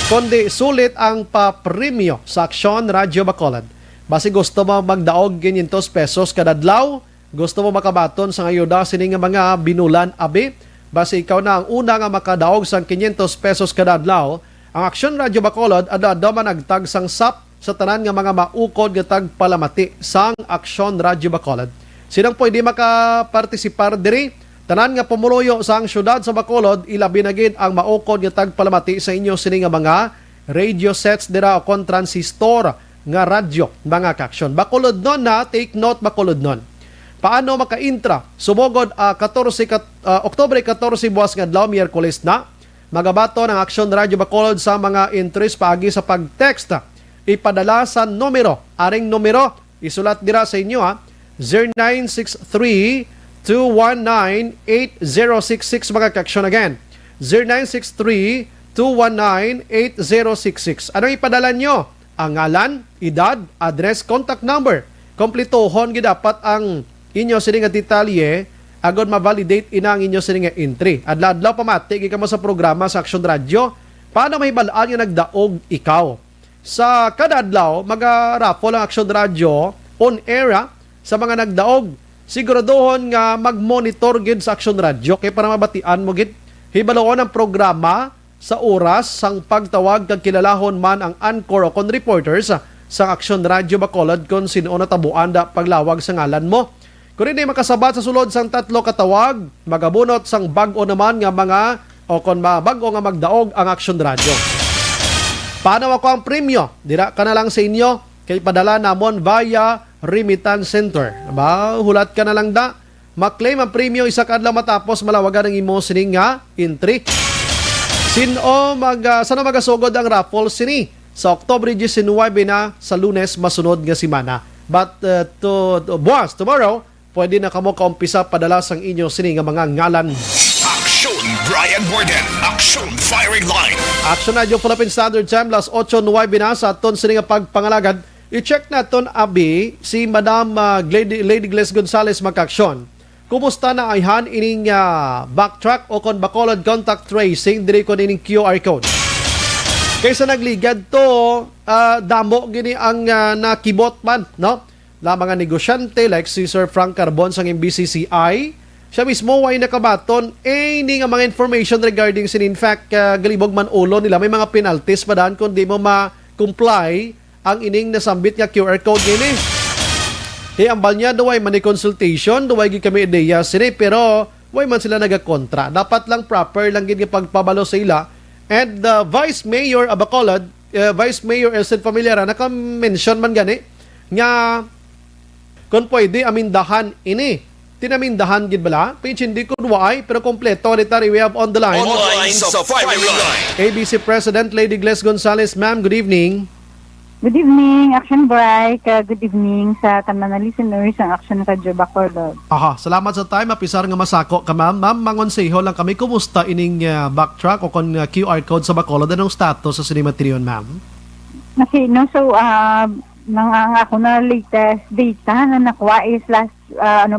kundi sulit ang papremyo sa Aksyon Radio Bacolod. Basi gusto mo magdaog 500 pesos kada adlaw, gusto mo makabaton sa ngayuda sining nga mga binulan abi, basi ikaw na ang una nga makadaog sa 500 pesos kada adlaw, Ang Aksyon Radio Bacolod ada man nagtag sang SAP sa tanan nga mga maukod nga tagpalamati sang Aksyon Radio Bacolod. Sinang pwede makapartisipar diri? Tanan nga pumuluyo sang syudad sa Bacolod, ilabi na gid ang maukod nga tagpalamati sa inyo sini nga mga radio sets dira o kon transistor nga radyo mga kaksyon. Bacolod non na, take note Bacolod non. Paano maka-intra? Sumugod Oktubre 14 buwas nga adlaw Miyerkules na. Magabato ng Aksyon Radio Bacolod sa mga interest paagi sa pag-text. Ipadala sa numero. Aring numero, isulat dira sa inyo 0963-219-8066 mga kaksyon again. 0963-219-8066. Ano ipadala nyo? Ang ngalan, edad, address, contact number. Kompletohon gid dapat ang inyo sining nga detalye agod ma-validate inang inyo sining nga entry. Adlaw-adlaw pamati gi kamo sa programa sa Aksyon Radio. Paano mahibalaan nga nagdaog ikaw? Sa kada adlaw maga-raffle ang Aksyon Radio on air sa mga nagdaog. Siguraduhon nga mag-monitor gid sa Aksyon Radio kay para mabatian mo gid hibaloon ang programa sa oras sang pagtawag kag kilalahon man ang anchor o kon reporters sa Aksyon Radio Bacolod kung sino na tabuan da paglawag sa ngalan mo. Kung hindi makasabat sa sulod sang 3 katawag, magabunot sang bag-o naman nga mga o kon bag-o nga magdaog ang Aksyon Radio. Paano ako ang premyo? Dira ka na lang sa inyo kay padala namon via Remittance Center. Hulat ka na lang da. Maklaim ang premyo isa kadlaw matapos malawagan ang imo sining nga entry. Sino magasugod ang raffle sini sa Oktubre 19 na sa Lunes masunod nga semana. But buwas tomorrow pwede na kamo kaumpisa padala sang inyo sini nga mga ngalan. Aksyon Brian Borden, Aksyon Firing Line. Aksyon Radio Philippine Standard Time las 8:09 na sa aton sini nga pagpangalagad. I-check naton abi si Madam Lady Gles Gonzales Makaksyon. Kumusta na ayhan ining backtrack o kon Bacolod contact tracing diri kon ining QR code. Kaysa nagligad to damo gini ang nakibot man no. La mga negosyante like si Sir Frank Carbon sang MBCCI, siya mismo way nakabaton ni nga mga information regarding sin in fact galibog man ulo nila may mga penalties pa daan kung di mo ma-comply ang ining nasambit nga QR code gini. Ambal niya duway man consultation, duway gi kami ideya sini pero way man sila nagakontra. Dapat lang proper lang gid nga pagpabalo sa ila. And the Vice Mayor Bacolod, Vice Mayor Elsen Familiara naka-mention man gani nga kung pwede amindahan ini. Tinamindahan gid bala? Page hindi ko duway pero kompleto ritari we have on the line. Online sa Firing Line. ABC President Lady Gles Gonzales. Ma'am, good evening. Good evening, Action Bright. Good evening sa tanan na listeners ng Action Radio Bacolod. Salamat sa time. Mapisar nga masako ka, ma'am. Ma'am, mangonseho lang kami. Kumusta ining backtrack o kon QR code sa Bacolod? Anong status sa Sinimatriyon, ma'am? Nang ako na latest data na nakuha is last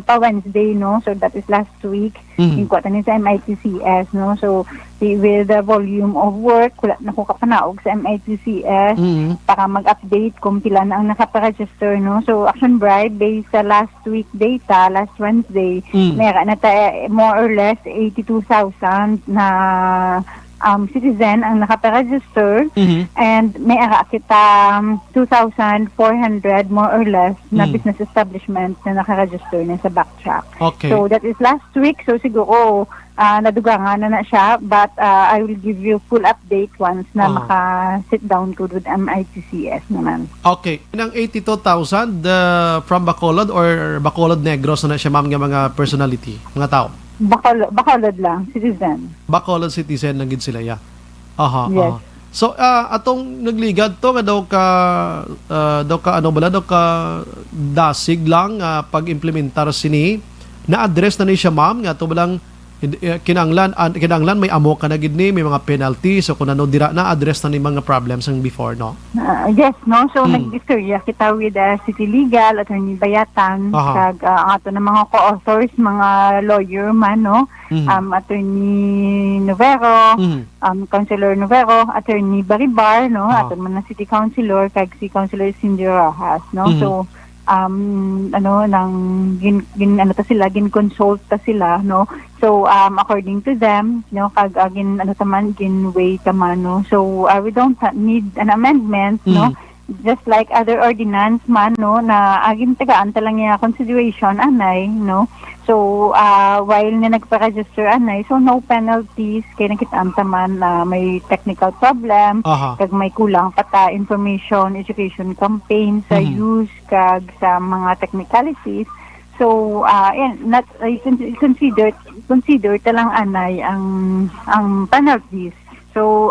Wednesday, no? So that is last week. Yung kuha tanin sa MITCS, no? So with the volume of work, wala na ko kapanaog sa MITCS para mag-update kung pila na ang nakaparegister, no? So Action Bright, based sa last week data, last Wednesday, meron na tayo more or less 82,000 na citizen ang nakaparegister and may ara kita 2,400 more or less na business establishment na nakaregister na sa backtrack. Okay. So that is last week. So siguro nadugangan na siya but I will give you full update once na maka-sit down ko with MITCS naman. Okay. Inang 82,000 from Bacolod or Bacolod Negros na siya, ma'am, nga mga personality, mga tao? Bacolod lang, citizen. Bacolod citizen lang gid sila, yeah. Yes. So atong nagligad to nga daw ka dasig lang pag-implementar sini na address na ni siya, ma'am, nga to balang kinanglan may amo ka na gid ni, may mga penalty, so kung ano dira na address na ni mga problems ang before, no? Yes, no? So nag-discuss kita with City Legal, Attorney Bayatan, kag ato na mga co-authors, mga lawyer man, no? Attorney Novero, Councilor Novero, Attorney Baribar, no? Ato man na City Councilor, kag si Councilor Cindy Rojas, no? So ng gin-consult ta sila, no. So according to them, no, kag gin-weigh taman, no. So we don't need an amendment, no. Just like other ordinance man, no, na agin tagaan talang niya consideration anay, no. So while na nagpa-register anay, so no penalties kay nakitaan taman na may technical problem, kag may kulang pata information education campaign sa use kag sa mga technicalities. So not consider talang anay ang penalties. So,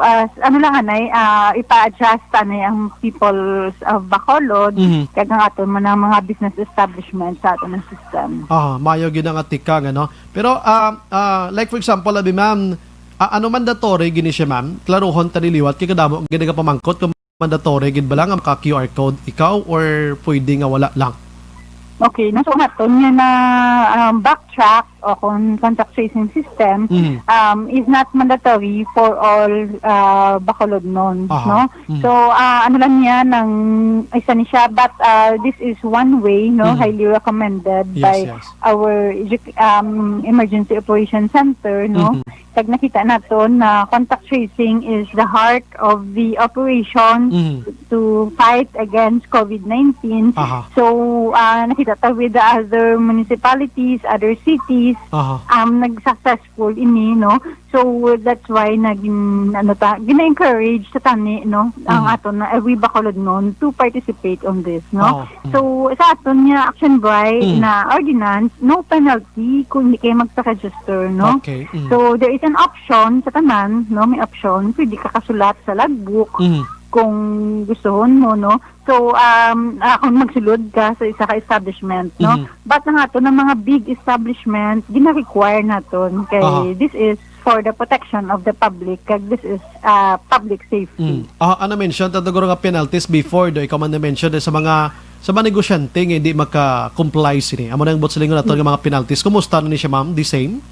ipa-adjust ang people of Bacolod kag ang aton man ang mga business establishment sa aton ng system. Mayo gid ang atikang, ano. Pero like for example, abi ma'am, ano mandatory gini siya ma'am? Klarohon ta niliwat kay kadamo gid nga pamangkot kung mandatory gid ba lang ang ka QR code ikaw or pwede nga wala lang? Okay, naso naton nga na backtrack o kung contact tracing system is not mandatory for all Bacolod noon, no? So ano lang niya ng isa ni siya, but this is one way, no, highly recommended by our emergency operation center, no. Pag nakita naton na contact tracing is the heart of the operation to fight against COVID-19. So nakita ta with the other municipalities, other cities, nag-successful ini, no. So that's why gina-encourage sa tani, no, ang aton na every Bacolod noon to participate on this, no. So sa aton niya action by na ordinance, no penalty kung hindi kayo magpa-register, no. So there is an option sa tanan, no, may option pwede ka kasulat sa logbook kung gustuhon mo, no. So kung magsulod ka sa isa ka establishment, no. But nga to ng mga big establishment gina-require naton kay this is for the protection of the public, kag this is public safety. Ano mention tataguro nga penalties before do ikaw man na mention sa mga negosyante nga hindi maka-comply sini. Amo nang botselingon naton nga mga penalties. Kumusta ni siya ma'am? The same?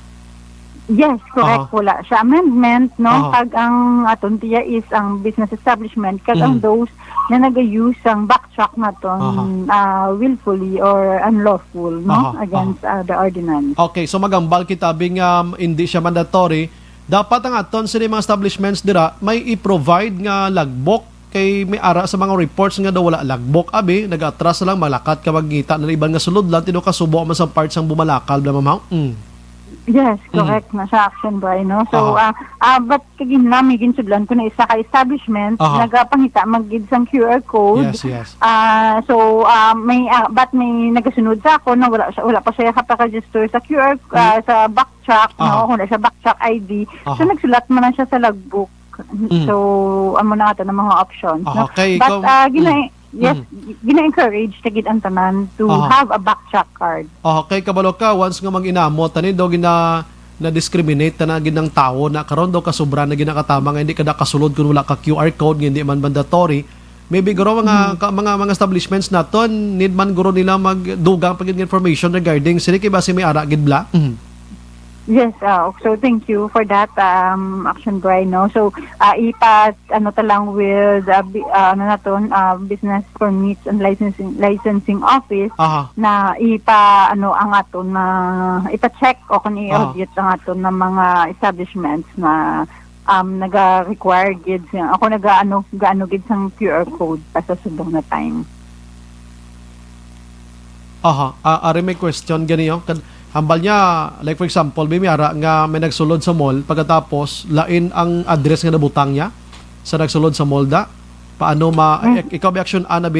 Yes, correct. Wala siya amendment, no. Kag ang aton tiya is ang business establishment, kag ang those na nag-use ang backtrack naton willfully or unlawful, no, against the ordinance. Okay, so magambal kita bing hindi siya mandatory. Dapat ang aton sa mga establishments dira may i-provide nga logbook kay may ara sa mga reports nga daw wala logbook, abi nag-atras lang malakat ka magngita na iban nga sulod lang tino kasubo man sa parts ang bumalakal bla ma'am. Yes, correct na sa action by, no. So but kagin nami ginsudlan ko na isa ka establishment nagapangita magid sang QR code. Yes. So may but may nagasunod sa ako na wala pa siya kapaka-register sa QR sa backtrack, no, kung sa backtrack ID. So nagsulat man na siya sa logbook. So amo na ato ng mga options, no. But gina-encourage tagid ang tanan to have a backtrack card. Okay, kabalo ka once nga mag-inamo tani daw na-discriminate na ginang tao na karon daw kasobra na ginakatama nga hindi kada kasulod kun wala ka QR code nga hindi man mandatory. Maybe guro mga establishments naton need man guro nila magdugang pagid information regarding sini kay base may ara gid bla. Yes, so thank you for that action, Brian, no. So talang with business permits and licensing office na ang aton na ipa-check o kung i-audit ang aton ng mga establishments na naga-require gid ako gaano gid sang QR code pa sa sudong na time. May question ganiyo hambal niya, like for example, bimiyara nga may nagsulod sa mall, pagkatapos, lain ang address nga nabutang niya sa nagsulod sa mall da. Paano ikaw may action na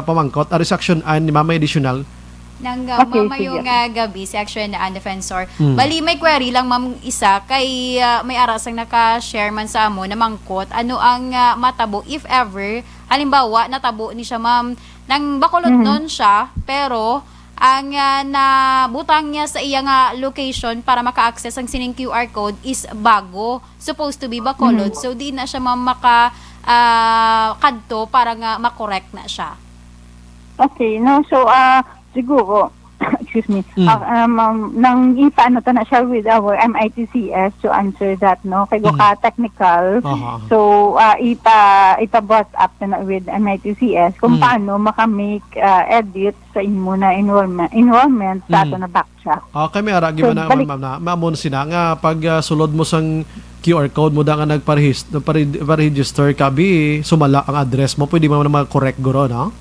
pamangkot, aris action ni mama additional? Nang mamayong gabi, si action na defensor. Bali, may query lang ma'am isa, kay may arasang naka-share man sa amo na mangkot, ano ang matabo, if ever, halimbawa, natabo ni siya ma'am, nang Bacolod nun siya, pero, ang nabutang niya sa iyang location para maka-access ang sining QR code is bago, supposed to be Bacolod. So di na siya kadto para nga makorek na siya. Okay, no, so siguro excuse me, nang ipaano to na siya with our MITCS to answer that, no? Kay go ka technical. So, ipa-brought up na with MITCS kung paano makamake edit sa imo na enrollment sa ato na backtrack. Okay, may aragi So, man balik- ma'am na maamon sina nga pag sulod mo sang QR code mo da nga nagpa-register ka bi sumala ang address mo, pwede mo na mag-correct guro, no?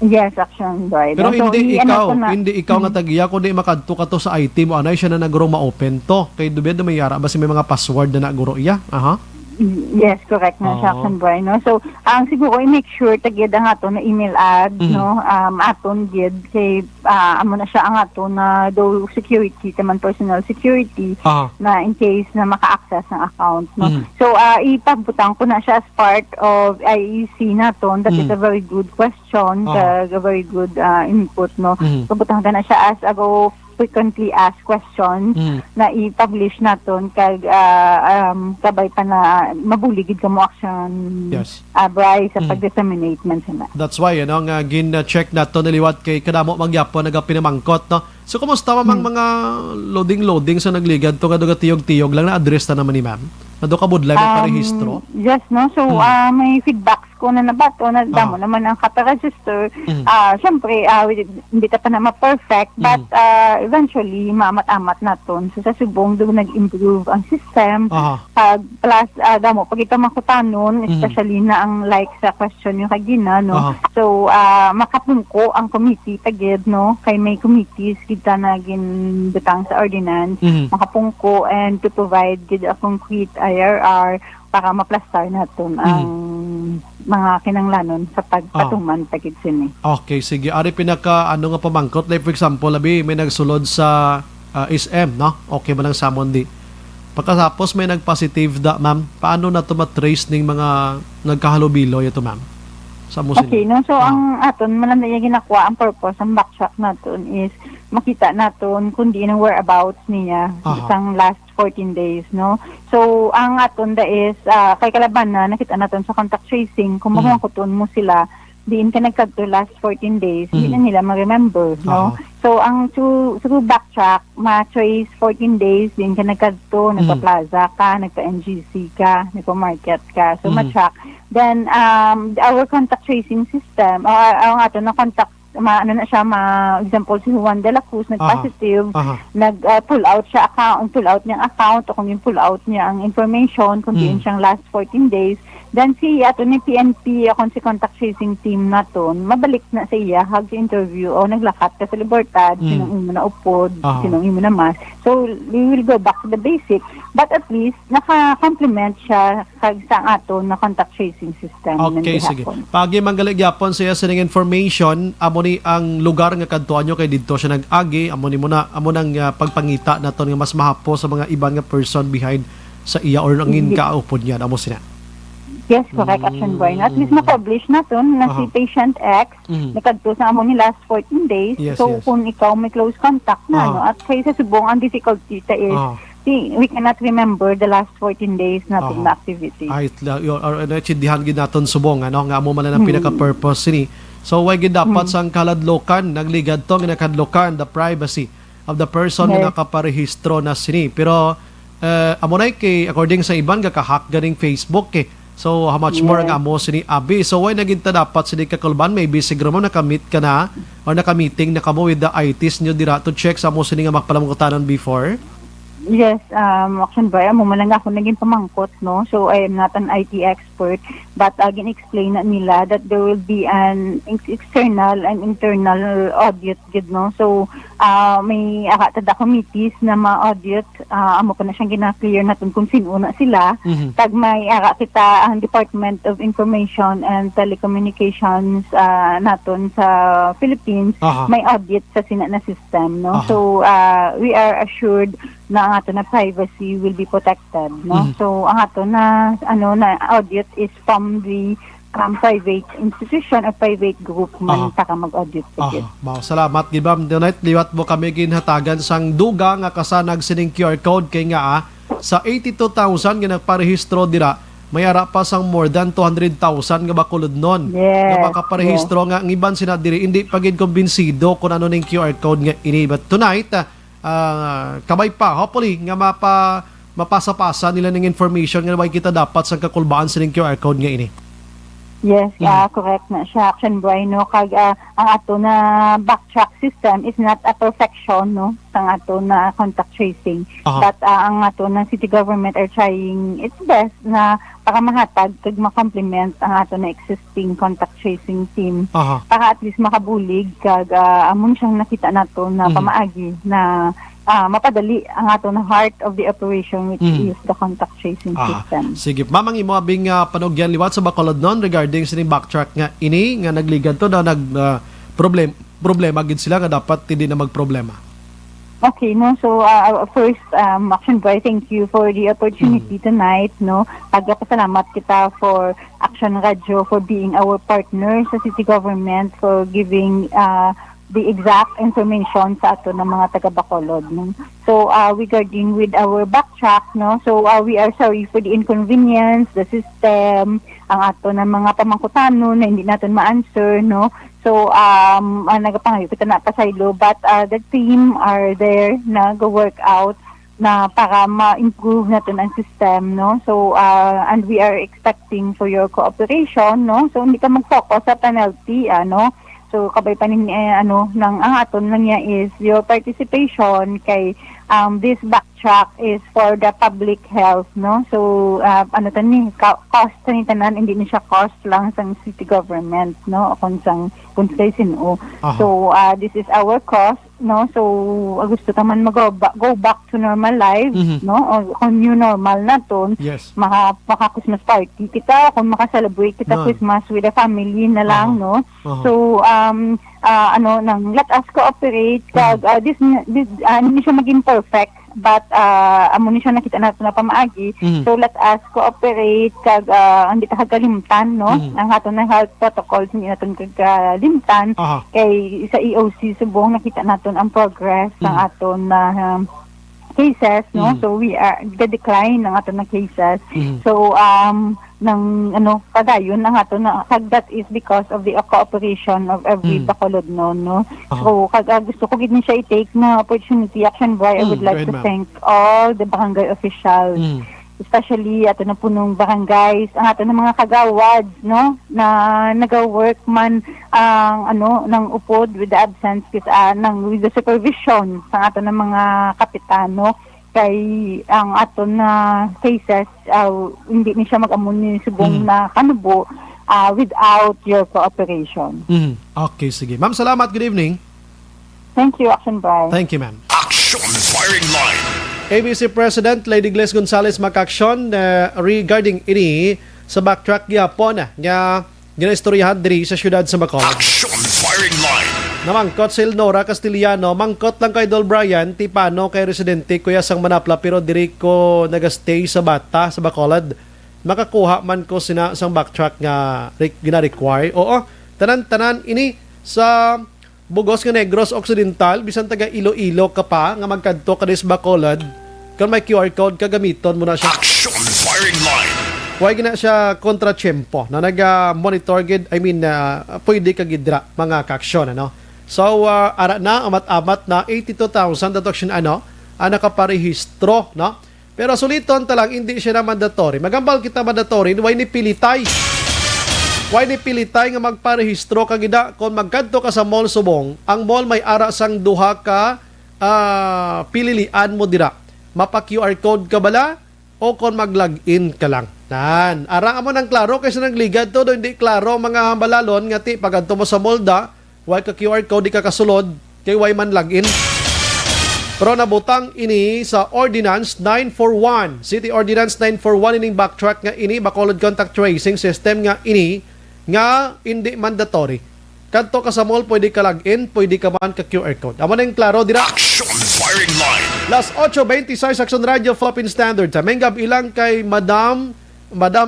Yes, action right. Pero So, hindi ikaw nga tagiya kundi makadto ka to sa IT mo anay siya na naguro ma-open to. Kay dubed na may yara basi may mga password na naguro iya. Aha. Yes, correct na siya, action boy, no? So, ang siguro i-make sure tagid ang ato na email ad, no? Aton gid kay amo na siya ang ato na do security taman personal security na in case na maka-access ng account, no? So, ipabutang ko na siya as part of IEC naton. That is a very good question, a very good input, no? Pabutang na siya as ago frequently asked questions na i-publish naton kag kabay pa na mabuligid ka mo action Bryce sa pag-disseminate man sila. That's why nga gin-check nato niliwat kay kadamo magyapon nagapinamangkot, no. So kumusta mamang mga loading sa nagligad to kadto tiyog-tiyog lang na address na naman ni ma'am. Nado ka budlay magparehistro? Yes, no. So, may feedbacks ko na nabato na damo naman ang kata-register. Siyempre, hindi ta pa na ma-perfect, but eventually, maamat-amat naton. So, sa subong, doon nag-improve ang system. Plus, damo, pag ito makutanon, especially na ang like sa question yung kagina, no? So, makapungko ang committee tagid, no? Kay may committees kita na ginbutang sa ordinance, makapungko and to provide gid a concrete IRR para maplastar natin ang mga kinanglanon sa pagpatuman tagid sini. Okay, sige. Ari pinaka ano nga pamangkot, like for example, labi may nagsulod sa SM, no? Okay ba nang samon di? Pagkatapos may nag-positive da, ma'am. Paano na to matrace ning mga nagkahalubilo ito, ma'am? Sa musin. Okay, no? So ang aton malanda yung ginakuha, ang purpose ang backtrack naton is makita naton kundi ng whereabouts niya isang last 14 days, no? So, ang aton da is, kay kalaban na, nakita naton sa contact tracing, kung mamangkuton mo sila, diin ka nagkadto last 14 days, hindi na nila ma-remember, no? So, ang to backtrack, ma-trace 14 days, diin ka nagkadto, nagpa-plaza ka, nagpa-NGC ka, nagpa-market ka, so ma-track. Then, our contact tracing system, ang aton na contact ano na siya, example si Juan de la Cruz nag-positive, nag-pull out siya pull out niyang account o kung yung pull out niya ang information kung diin siyang last 14 days, then si ato ni PNP akong si contact tracing team naton mabalik na sa iya hag si interview o naglakat ka sa libertad, sinong imo na upod, sinong imo na mas. So we will go back to the basic, but at least naka-complement siya kag sa ato na contact tracing system. Okay, sige. Pagi manggalig yapon siya sa information amo ni ang lugar nga kadtuan nyo kay didto siya nag-agi, amo nang pagpangita naton nga mas mahapo sa mga ibang nga person behind sa iya or nangin kaupod niya amo sina. Yes, correct, action boy. At least ma-publish naton na si patient X nakadto sa amo ni last 14 days. So kung ikaw may close contact na no, at kay sa subong ang difficulty ta is we cannot remember the last 14 days natin na activity. Ay, chindihan gid naton subong ano nga amo man ang pinaka-purpose ni. So why gid dapat sang kaladlokan nagligad to nga nakadlokan the privacy of the person nga nakaparehistro na sini. Pero amo na kay according sa iban gaka-hack ganing Facebook so how much more nga amo sini abi. So why naginta dapat sini kakulban maybe siguro mo nakamit ka na or naka-meeting na kamo with the ITs nyo dira to check sa amo sini nga makpalamukutanon before? Yes, action boy, mo man lang ako naging pamangkot, no? So I am not an IT expert, but again explain na nila that there will be an external and internal audit, no? So may tada committees na ma-audit, amo ko na siyang gina-clear natin kung sino na sila. Tag may kita ang Department of Information and Telecommunications naton sa Philippines, may audit sa sina na system, no? So we are assured na ang ato na privacy will be protected, no? So ang ato na audit is from the private institution or private group man para mag-audit. Salamat gid ma'am. Tonight liwat mo kami ginhatagan sang duga nga kasanag sining QR code kay nga sa 82,000 nga nagparehistro dira may ara pa sang more than 200,000 nga bakulod nun. Yes, Nga makaparehistro nga ang iban sina diri hindi pagid kumbinsido kung ano ning QR code nga ini. But tonight, kabay pa, hopefully nga mapasa-pasa nila ng information nga way kita dapat sa kakulbaan sa ning QR code nga ini. Yes, correct na siya. Action boy, no? Kag ang ato na backtrack system is not a perfection, no? Ang ato na contact tracing. But ang ato na city government are trying its best na para mahatag kag ma-complement ang ato na existing contact tracing team. Para at least makabulig kag amon siyang nakita nato na pamaagi na mapadali ang ato na heart of the operation which is the contact tracing system. Sige, mamang imo abing panugyan liwat sa Bacolod non regarding sa backtrack nga ini nga nagligad to na problema gid sila nga dapat hindi na magproblema. Okay, no. So first Action Boy, thank you for the opportunity tonight, no. Pagpasalamat kita for Action Radio for being our partner sa city government, for giving the exact information sa ato ng mga taga-Bacolod. No? So, regarding with our backtrack, no? So, we are sorry for the inconvenience, the system, ang ato ng mga pamangkutano na hindi natin ma-answer, no? So, nagapangayo kita na pasaylo, but the team are there na go-work out na para ma-improve natin ang system, no? So, and we are expecting for your cooperation, no? So, hindi ka mag-focus sa penalty, ano? So kabay pa nin nang ang aton lang niya is your participation kay this backtrack is for the public health, no. So cost ni tanan, hindi ni siya cost lang sa city government, no, kung kay sino. So this is our cost, no. So gusto taman go back to normal life, no, o kung new normal na ton. Yes. Maka Christmas party kita, kung maka-celebrate kita Christmas with the family na lang, no. So let us cooperate kag this hindi siya maging perfect, but amo ni siya nakita nato na pamaagi. So let us cooperate kag hindi ta kagalimtan, no. Ang ato na health protocols hindi naton kagalimtan kay sa EOC subong nakita naton ang progress ng aton na cases, no. So we are decline ng ato na cases. So padayon ang ato na that is because of the cooperation of every Bacolod, no. So gusto ko gid ni siya i-take na opportunity, Action Boy. I would like to thank all the barangay officials, especially ato na punong barangays, ang ato na mga kagawads, no, na nagawork man ng upod with the absence with the supervision sa ato na mga kapitano. Kay ang ato na cases hindi ni siya mag-amon ni subong na kanubo without your cooperation. Okay, sige. Ma'am, salamat. Good evening. Thank you, Action Boy. Thank you, ma'am. Action Firing Line. ABC President Lady Gles Gonzales Macaction regarding ini sa backtrack gyapon nga ginaistoryahan diri sa syudad sa Bacolod. Action Firing Line. Namangkot si Elnora Castillano, mangkot lang kay Dol Brian, tipano kay residente kuya sang Manapla pero diri ko nagastay sa Bata sa Bacolod. Makakuha man ko sina sang backtrack nga gina-require. Oo, tanan-tanan ini sa Bugos nga Negros Occidental, bisan taga Iloilo ka pa nga magkadto ka sa Bacolod, kung may QR code kagamiton mo na siya. Action Firing Line. Huwag na siya kontra-tiyempo na nag-monitor gid, pwede ka gidra mga kaaksyon, ano. So, ara na, amat-amat na 82,000 deduction, nakaparehistro, no? Pero suliton talang, hindi siya na mandatory. Magambal kita mandatory, why ni pilitay? Why ni pilitay nga magparehistro kagida kung magkadto ka sa mall subong, ang mall may ara sang duha ka pililian mo dira. Mapa-QR code ka bala o kung mag-login ka lang. Nan, ara mo nang klaro kaysa nang ligad to, hindi klaro mga hambalalon nga ti pagadto mo sa mall da, why ka QR code di ka kasulod, kay why man login. Pero nabutang ini sa Ordinance 941, City Ordinance 941 ining backtrack nga ini Bacolod Contact Tracing System nga ini nga hindi mandatory. Kadto ka sa mall, pwede ka login, pwede ka man ka QR code. Amo nang klaro dira. Action Firing Line. Las 8:26 Action Radio Philippine Standard. Tamengab ilang kay Madam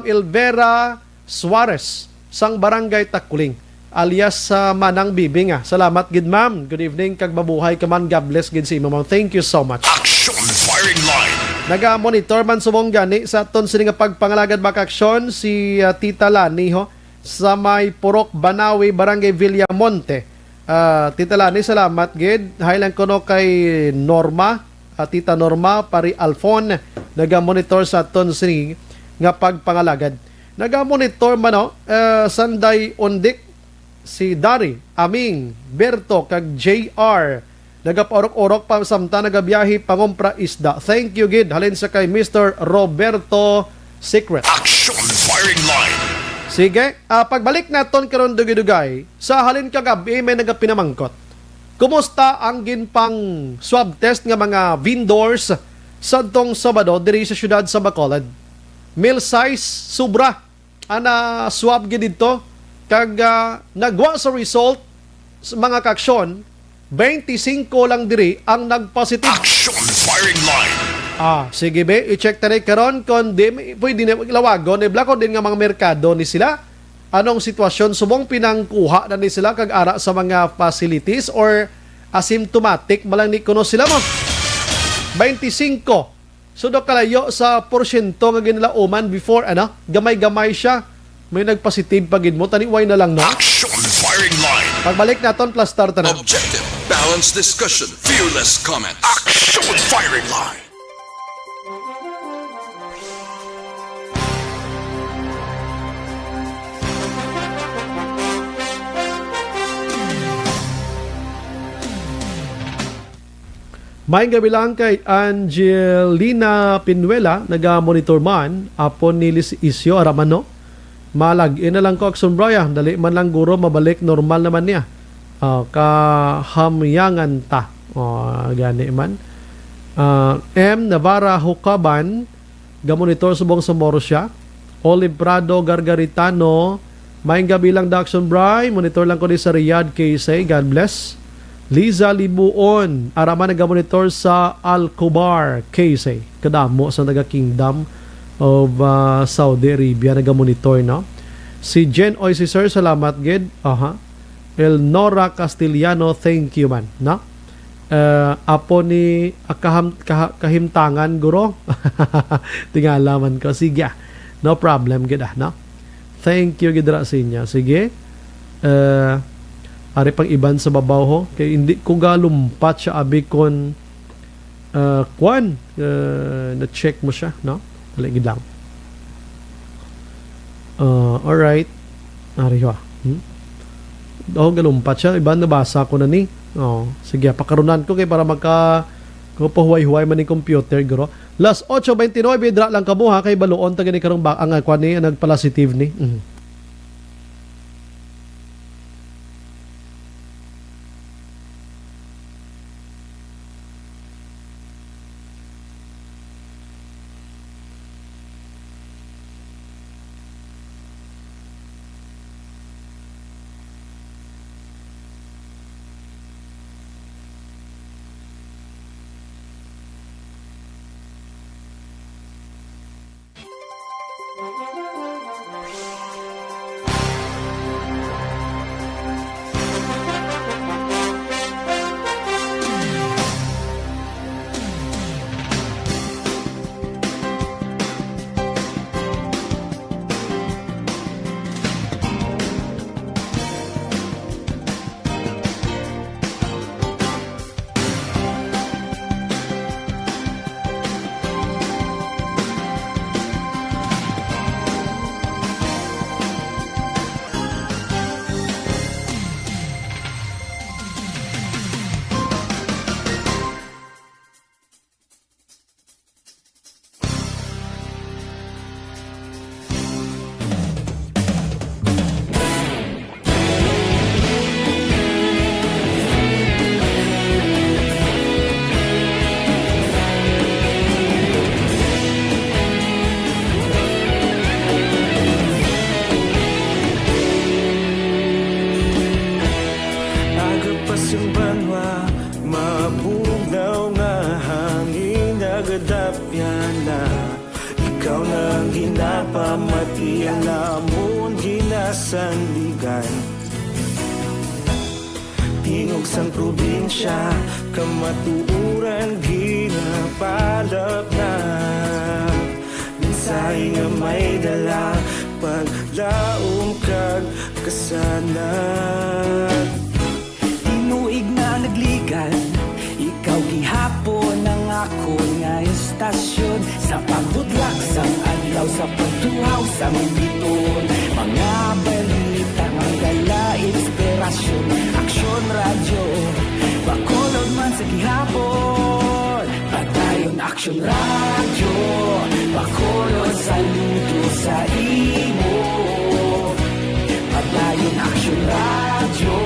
Elvera Suarez sang Barangay Takuling alias sa Manang Bibi nga. Salamat gid ma'am. Good evening kag mabuhay ka man. God bless gid sa imo ma'am. Thank you so much. Action Firing Line. Naga-monitor man sumong gani sa aton sini nga pagpangalagad bakaksyon si Tita Lani ho sa may Purok Banawi, Barangay Villamonte. Tita Lani, salamat gid. Highland kono kay Norma, Tita Norma Pari Alfon, naga-monitor sa aton sini nga pagpangalagad. Naga-monitor man Sanday Undik si Dari, Aming, Berto, kag JR. Nagapaorok-orok pa samta nagabiyahe pangumpra isda. Thank you gid. Halin sa kay Mr. Roberto Secret. Action firing line. Sige, pagbalik naton karon dugay-dugay, sa halin kagabi may nagapinamangkot. Kumusta ang ginpang swab test nga mga vendors sa tong Sabado diri sa syudad sa Bacolod? Meal size sobra ana swab gid dito. Kag nagwa sa result sa mga kaksyon, 25 lang diri ang nagpositive. Action firing line. Sige be, i-check tani karon kon di pwede na lawagon, blako din nga mga merkado ni sila. Anong sitwasyon subong pinangkuha na ni sila kag ara sa mga facilities or asymptomatic malang ni kuno sila mo. 25. Sudo kalayo sa porsyento nga ginalauman before gamay-gamay siya. May nagpositive pagid mo, taniway na lang, no? Action firing line. Pagbalik naton, plus start na. Objective, balanced discussion, fearless comments. Action firing line. Maayong gabi lang kay Angelina Pinuela, naga-monitor man, apon ni Liz Isyo Aramano. Malag-in na lang ko Akson Braya, dali man lang guro, mabalik normal naman niya. Kahamyangan ta. Gani man. M. Navarra Hukaban, ga-monitor subong sa Morosya. Olive Prado Gargaritano, maayong gabi lang da Akson Bray, monitor lang ko ni sa Riyadh KC, God bless. Liza Libuon, araman nag-monitor sa Al-Kubar, KC. Kadamo sa Naga-Kingdom of Saudi Arabia, nag-monitor, no? Si Jen Oy, si Sir, salamat, gid. Elnora Castellano, thank you, man, no? Apo ni kahimtangan, guro. Tingalaman ko. Sige, no problem, gid, no? Thank you, gid, Rasinya. Sige. Ari pang iban sa babaw ho kay hindi ko galumpat siya abi kon na check mo siya, no? Lagi lang. All right. Ari ho. Galumpat siya, iban nabasa ko na ni. Sige, pakarunan ko kay para magka pahuway-huway man ni computer, guro. Last 8:29 dra lang kabuha kay baluon ta gani karong ang kwan ni nagpositive ni. tingog sang probinsya, kamatuuran ginapalap na. Minsay nga may dala, paglaom kag kasanat. Tinuig na nagligan, ikaw gihapon ang ako nga istasyon. Sa pagbudlak sang adlaw, sa pagtuhaw sa biton, mga balita ang dala inspirasyon. Aksyon radyo, bakolod man sa gihapon. Padayon aksyon radyo, bakolod saludo sa imo. Padayon aksyon radyo,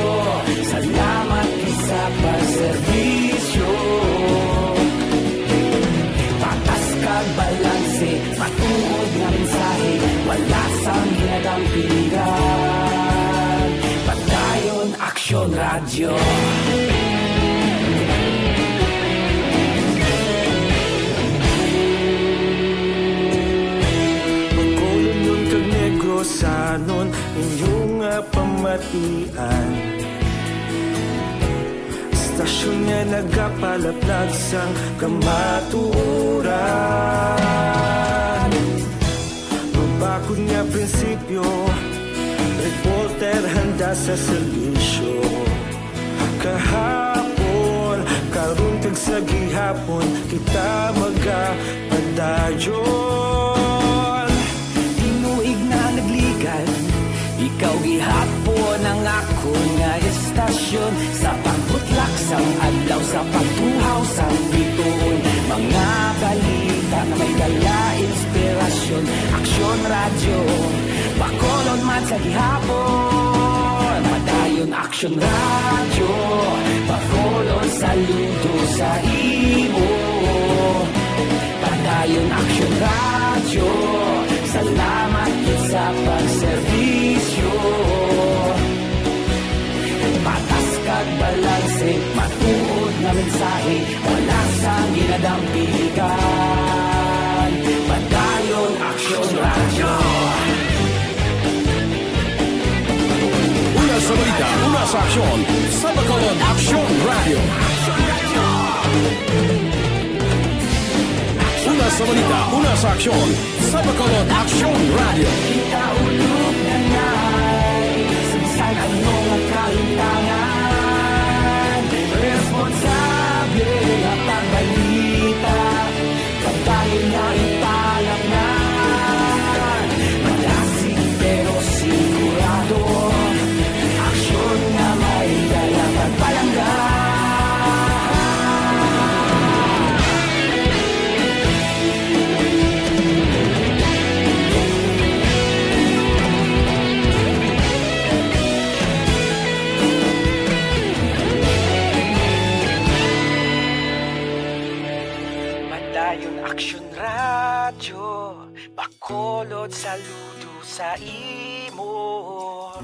salamat isa pa serbisyo. Patas kag balanse, patuod nga mensahe, wala sang ginadampingan. Padayon aksyon radyo. Sanon inyong pamatian, istasyon nga nagapalaplag sang kamatuuran. Mabakod nga prinsipyo, reporter handa sa serbisyo. Kahapon, karon kag sa gihapon, kita magapadayon. Ikaw gihapon ang ako nga istasyon. Sa pagbutlak sang adlaw, sa pagtuhaw sang biton, mga balita na may dala inspirasyon. Aksyon radyo, bakolon man sa gihapon. Padayon aksyon radyo, bakolon saludo sa imo. Padayon aksyon radyo, salamat sa pagserbisyo. Patas kag balanse, matuod na mensahe, wala sang ginadampigan. Padayon aksyon radyo. Una sa balita, una sa aksyon, sa Bacolod Aksyon Radio. Una sa balita, una sa aksyon, sa Bacolod Aksyon Radio. Kita ulog na ngay, sinsan ano ang kalintangan. Responsable at pagbalita, pagdahin na ipalang na. Malasig pero sigurado, aksyon na may dala pagpalanggan. Aksyon radyo, bakolod saludo sa imo.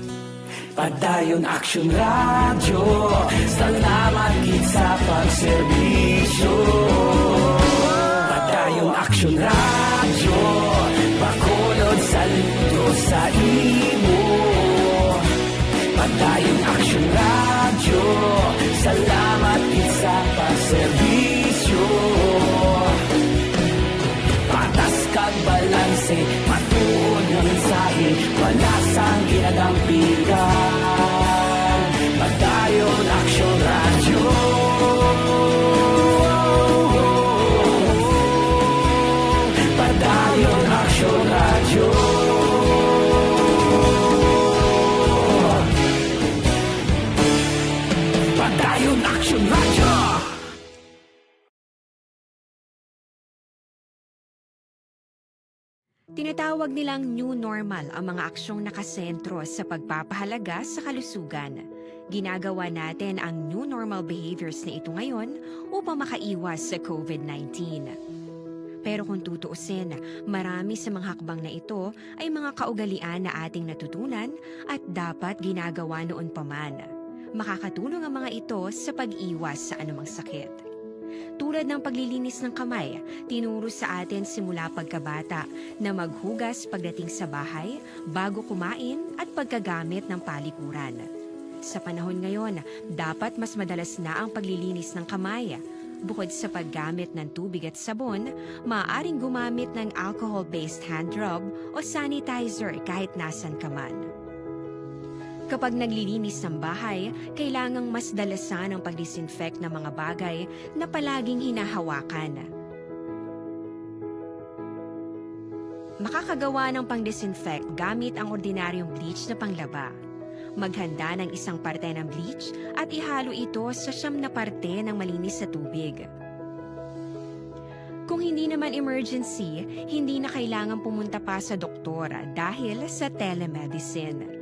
Padayon aksyon radyo, salamat gid sa pagserbisyo. Padayon aksyon radyo, bakolod saludo sa imo. Padayon aksyon radyo, salamat gid sa pagserbisyo. Patas kag balanse, matuod nga mensahe, wala sang ginadampigan. Padayon aksyon radyo. Padayon aksyon radyo. Padayon aksyon radyo. Tinatawag nilang new normal ang mga aksyong nakasentro sa pagpapahalaga sa kalusugan. Ginagawa natin ang new normal behaviors na ito ngayon upang makaiwas sa COVID-19. Pero kung tutuusin, marami sa mga hakbang na ito ay mga kaugalian na ating natutunan at dapat ginagawa noon pa man. Makakatulong ang mga ito sa pag-iwas sa anumang sakit. Tulad ng paglilinis ng kamay, tinuro sa atin simula pagkabata na maghugas pagdating sa bahay, bago kumain at pagkagamit ng palikuran. Sa panahon ngayon, dapat mas madalas na ang paglilinis ng kamay. Bukod sa paggamit ng tubig at sabon, maaaring gumamit ng alcohol-based hand rub o sanitizer kahit nasan ka man. Kapag naglilinis ng bahay, kailangang mas dalasan ang pag-disinfect ng mga bagay na palaging hinahawakan. Makakagawa ng pang-disinfect gamit ang ordinaryong bleach na panglaba. Maghanda ng isang parte ng bleach at ihalo ito sa 9 na parte ng malinis na tubig. Kung hindi naman emergency, hindi na kailangan pumunta pa sa doktor dahil sa telemedicine.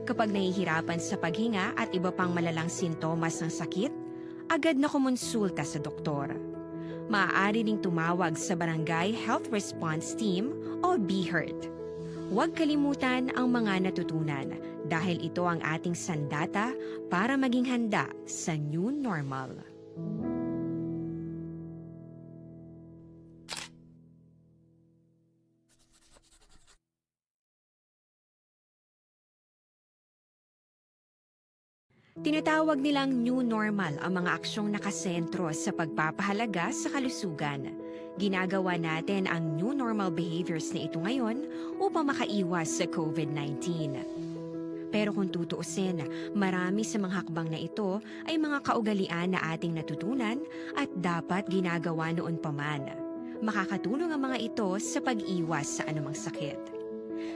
Kapag nahihirapan sa paghinga at iba pang malalang sintomas ng sakit, agad na kumonsulta sa doktor. Maaari ding tumawag sa Barangay Health Response Team o BHERT. Huwag kalimutan ang mga natutunan dahil ito ang ating sandata para maging handa sa new normal. Tinatawag nilang new normal ang mga aksyong nakasentro sa pagpapahalaga sa kalusugan. Ginagawa natin ang new normal behaviors na ito ngayon upang makaiwas sa COVID-19. Pero kung tutuusin, marami sa mga hakbang na ito ay mga kaugalian na ating natutunan at dapat ginagawa noon pa man. Makakatulong ang mga ito sa pag-iwas sa anumang sakit.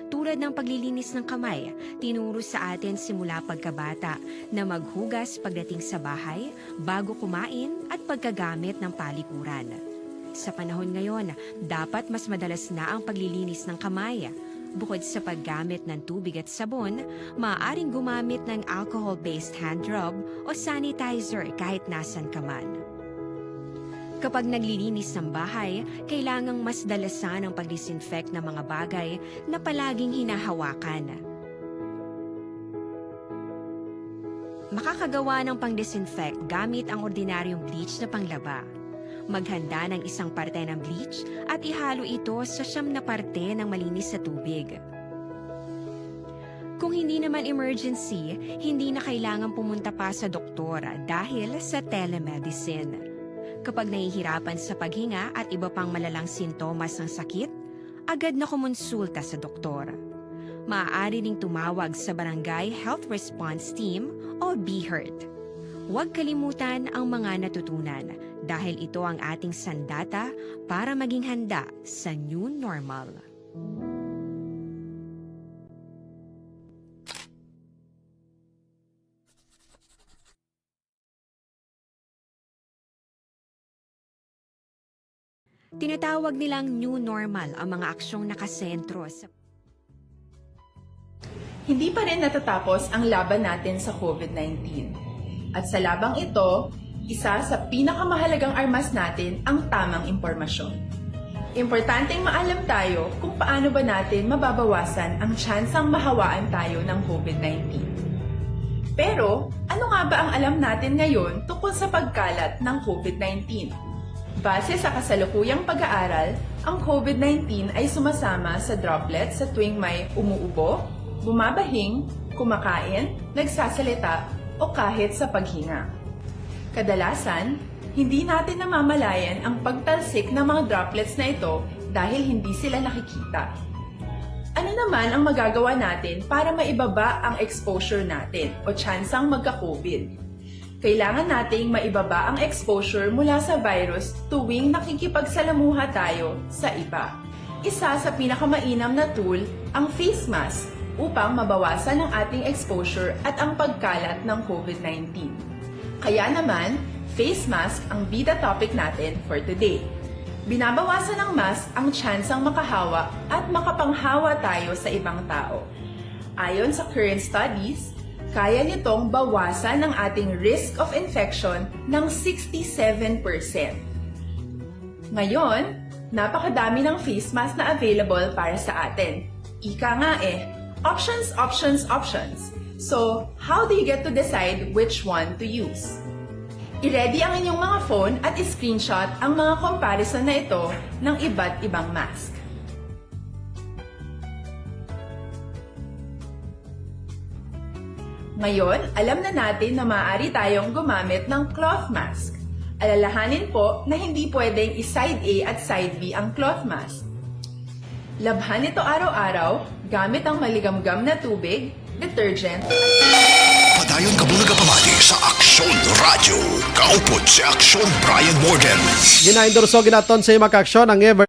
Tulad ng paglilinis ng kamay, tinuro sa atin simula pagkabata na maghugas pagdating sa bahay, bago kumain at pagkagamit ng palikuran. Sa panahon ngayon, dapat mas madalas na ang paglilinis ng kamay. Bukod sa paggamit ng tubig at sabon, maaaring gumamit ng alcohol-based hand rub o sanitizer kahit nasan ka man. Kapag naglilinis ng bahay, kailangang mas dalasan ang pag-disinfect ng mga bagay na palaging hinahawakan. Makakagawa ng pang-disinfect gamit ang ordinaryong bleach na panglaba. Maghanda ng isang parte ng bleach at ihalo ito sa 9 na parte ng malinis na tubig. Kung hindi naman emergency, hindi na kailangan pumunta pa sa doktor dahil sa telemedicine. Kapag nahihirapan sa paghinga at iba pang malalang sintomas ng sakit, agad na kumonsulta sa doktor. Maaari ding tumawag sa Barangay Health Response Team o BHERT. Huwag kalimutan ang mga natutunan dahil ito ang ating sandata para maging handa sa new normal. Tinatawag nilang new normal ang mga aksyong nakasentro sa... Hindi pa rin natatapos ang laban natin sa COVID-19. At sa labang ito, isa sa pinakamahalagang armas natin ang tamang impormasyon. Importanteng maalam tayo kung paano ba natin mababawasan ang tsansang mahawaan tayo ng COVID-19. Pero, ano nga ba ang alam natin ngayon tungkol sa pagkalat ng COVID-19? Base sa kasalukuyang pag-aaral, ang COVID-19 ay sumasama sa droplets sa tuwing may umuubo, bumabahing, kumakain, nagsasalita, o kahit sa paghinga. Kadalasan, hindi natin namamalayan ang pagtalsik ng mga droplets na ito dahil hindi sila nakikita. Ano naman ang magagawa natin para maibaba ang exposure natin o tsansang magka-COVID? Kailangan nating maibaba ang exposure mula sa virus tuwing nakikipagsalamuha tayo sa iba. Isa sa pinakamainam na tool ang face mask upang mabawasan ang ating exposure at ang pagkalat ng COVID-19. Kaya naman, face mask ang bida topic natin for today. Binabawasan ng mask ang tsansang makahawa at makapanghawa tayo sa ibang tao. Ayon sa current studies, kaya nitong bawasan ang ating risk of infection ng 67%. Ngayon, napakadami ng face mask na available para sa atin. Ika nga options, options, options. So, how do you get to decide which one to use? I-ready ang inyong mga phone at i-screenshot ang mga comparison na ito ng iba't ibang mask. Ngayon, alam na natin na maaari tayong gumamit ng cloth mask. Alalahanin po na hindi pwedeng i-side A at side B ang cloth mask. Labhan ito araw-araw gamit ang maligamgam na tubig, detergent, Padayon ka muna kapamati sa Aksyon Radio. Kaupod si Aksyon Brian Morgan. Ginaindorso ginaton sa mga aksyon ang ever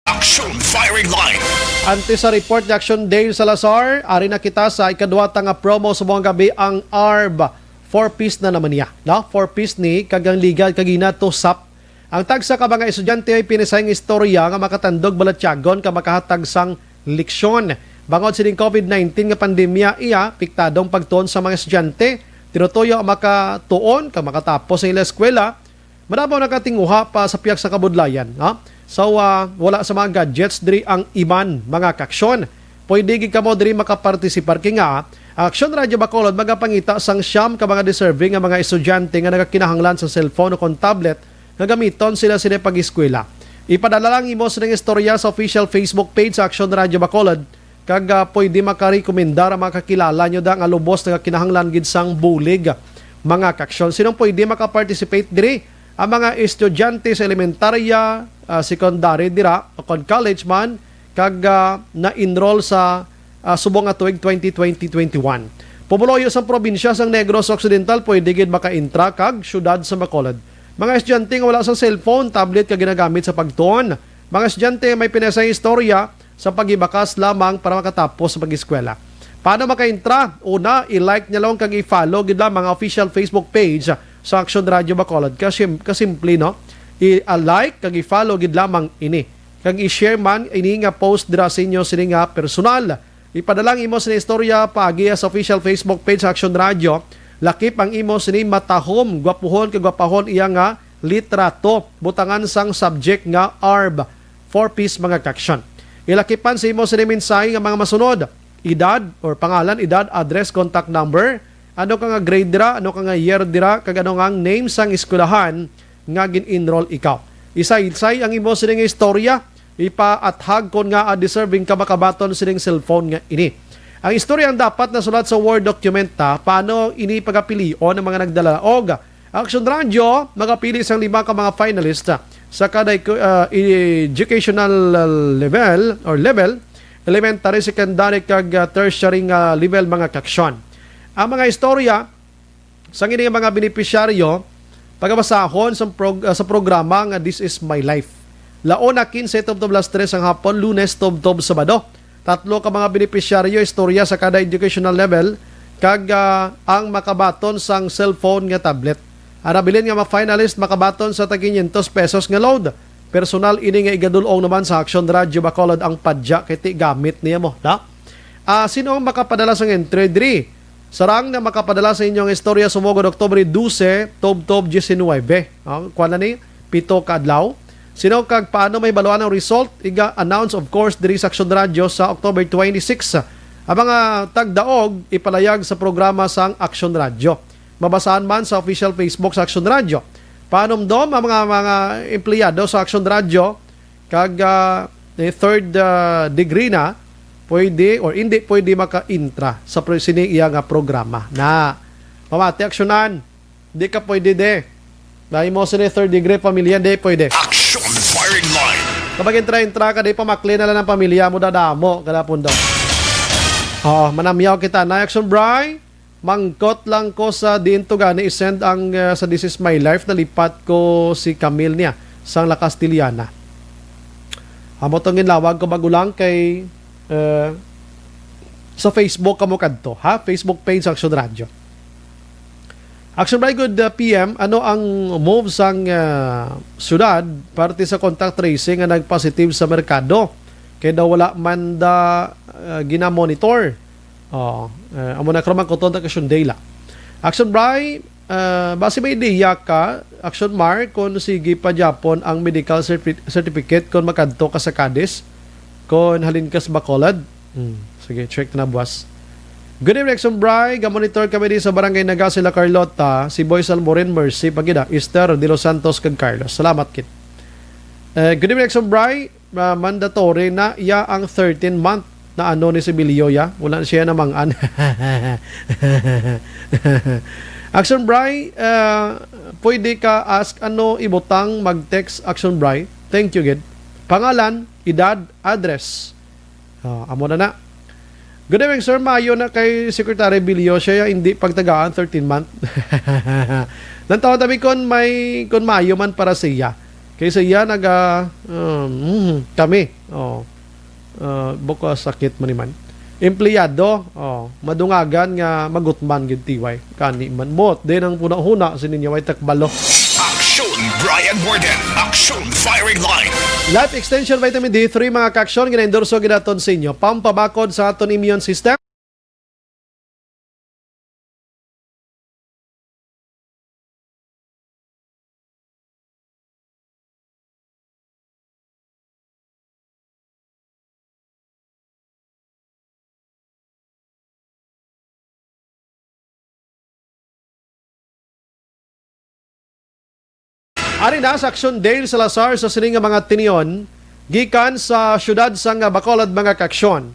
Aksyon Firing Line. Ante sa report ni Action Dale Salazar, ari na kita sa ikadwa nga promo sa buong gabi ang ARB 4-piece na naman niya. No? 4-piece ni kagang legal kagina to SAP. Ang tagsa ka mga estudyante ay pinisayang istorya nga makatandog balatyagon ka makahatag sang leksyon. Bangod sining COVID-19 nga pandemya iya, piktadong pagtuon sa mga estudyante, tinutuyo ang makatuon ka makatapos sa ilang eskwela, manabaw nakatinguha pa sa piyak sa kabudlayan. No? So, wala sa mga gadgets, diri ang iman mga kaksyon. Pwede gid kamo diri makapartisipar kay nga Aksyon Radio Bacolod magapangita sang siyam ka mga deserving nga mga estudyante nga nagakinahanglan sa cellphone o kon tablet nga gamiton sila pag-eskwela. Ipadala lang imo sa istorya sa official Facebook page sa Aksyon Radio Bacolod kag pwede makarekomendar ang mga kakilala nyo da nga lubos nga kinahanglan gid sang bulig mga kaksyon. Sinong pwede makaparticipate diri? Ang mga estudyante sa elementarya, secondary dira o kon college man kag na-enroll sa subong nga tuig 2020-2021. Pumuloyo sa probinsya sang Negros Occidental pwede gid maka-intra kag syudad sa Bacolod. Mga estudyante nga wala sa cellphone, tablet ka ginagamit sa pagtuon. Mga estudyante may pinasay istorya sa pagibakas lamang para makatapos sa pag-eskwela. Paano maka-intra? Una, i-like niya lang kag i-follow gid lang mga official Facebook page sa Aksyon Radio Bacolod. Kasimple, no? I-like kag i-follow gid lamang ini. Kag i-share man ini nga post dira sa inyo sini nga personal. Ipadalang imo sini istorya paagi sa official Facebook page sa Aksyon Radio. Lakip ang imo sini matahom, gwapuhon kag gwapahon iya nga litrato butangan sang subject nga ARB 4-piece mga kaksyon. Ilakipan sa imo sini mensahe nga mga masunod: edad or pangalan, edad, address, contact number, ano ka nga grade dira, ano ka nga year dira, kag ano nga name sang eskwelahan nga gin-enroll ikaw. Isay-isay ang imo sining istorya, ipaathag kon nga deserving ka makabaton sining cellphone nga ini. Ang istorya ang dapat na sulat sa Word document paano ini pagapilion ng mga nagdala og Aksyon Radio magapili sang 5 ka mga finalist sa kada educational level or level, elementary, secondary kag tertiary level mga kaksyon. Ang mga istorya sa ining mga benepisyaryo pagabasahon sa programa nga This Is My Life. Laon na 15 Tobtob alas 3 ang hapon, Lunes Tobtob Sabado. 3 ka mga benepisyaryo istorya sa kada educational level kag ang makabaton sang cellphone nga tablet. Arabilin nga mga finalist makabaton sa tag 500 pesos nga load. Personal ini nga igadulong naman sa Aksyon Radio Bacolod ang padya kiti gamit niya mo. Sino ang makapadala sang entry diri? Sarang na makapadala sa inyong istorya sumugod Oktubre 12, Tobtob 19. Kuan na ni 7 ka adlaw. Sino kag paano may baluan ang result? Iga-announce of course diri sa Aksyon Radio sa October 26. Ang mga tagdaog ipalayag sa programa sang Aksyon Radio. Mabasahan man sa official Facebook sa Aksyon Radio. Panomdom ang mga empleyado sa Aksyon Radio kag third degree na pwede or hindi pwede maka-intra sa sining iya nga programa na pamati aksyonan. Di ka pwede de. Dahil mo sa third degree pamilya, di pwede. Action Firing Line. Kapag intra ka, di pamakli na lang ng pamilya mo, dadamo. Kalapon daw. Manamyaw kita na Action Bri. Mangkot lang ko sa diinto gani isend ang sa This Is My Life na lipat ko si Camille niya sang La Castillana. Amo tong ginlawag ko bagulang kay sa Facebook kamo kadto, ha? Facebook page sa Action Radio. Action Bray, good PM. Ano ang moves ang syudad parte sa contact tracing nga nagpositive sa merkado? Kaya daw wala man da ginamonitor. Amo na kromang kontak Action Dayla. Action Bray, base may ideya ka, Action Mark, kung sige pa Japon ang medical certificate kung makadto ka sa Cadiz, kung halin ka sa Bacolod. Sige, check na buwas. Good evening, Action Bray. Gamonitor kami din sa Barangay Naga sila Carlota, si Boy Salmorin, Mercy, Pagida, Esther de los Santos, kag Carlos. Salamat kit. Good evening, Action Bray. Mandatory na iya ang 13-month na ano ni Sibilio ya. Wala siya namang Action Bray, pwede ka ask ano ibutang mag-text Action Bray. Thank you, Gid. Pangalan, edad, address. Amo na. Good evening, sir. Mayo na kay Secretary Bilio. Siya hindi pagtagaan 13-month. Nantawa tabi kon mayo man para siya. Kaysa iya kami. Buko sakit man. Empleyado, madungagan nga magutman gid tiway. Kani man mot din ang punahuna sininyo ay takbalo. Action Brian Warden. Action Firing Line. Life Extension Vitamin D3 mga ka-aksyon gina-endorso ginaton sa inyo. Pampabakod sa aton immune system. Ari na sa Action Dale Salazar sa sining mga tinion gikan sa syudad sa Bacolod mga kaksyon.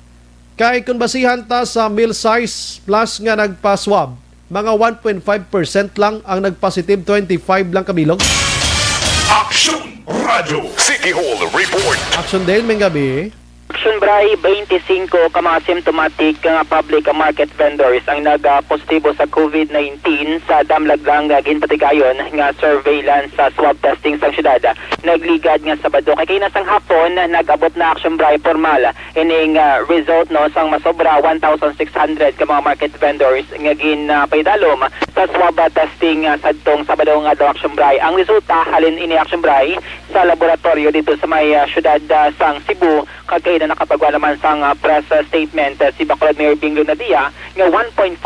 Kay kung basihan ta sa meal size plus nga nagpa-swab, mga 1.5% lang ang nagpositive, 25 lang kabilog. Action Radio City Hall Report. Action Dale may gabi. Action Bray, 25 ka mga symptomatic nga public market vendors ang nag-positibo sa COVID-19 sa damlaglang ginpatigayon nga surveillance sa swab testing sa syudad. Nagligad nga Sabado kay kinasang hapon nag-abot na Action Bray formal ining result no sang masobra 1,600 ka mga market vendors nga ginpaidalom sa swab testing sadtong Sabado nga daw Action Bray. Ang resulta halin ini Action Bray sa laboratorio dito sa may syudad sang Cebu kagay na nakapagawa naman sang press statement si Bacolod Mayor Bingo Nadia nga 1.5%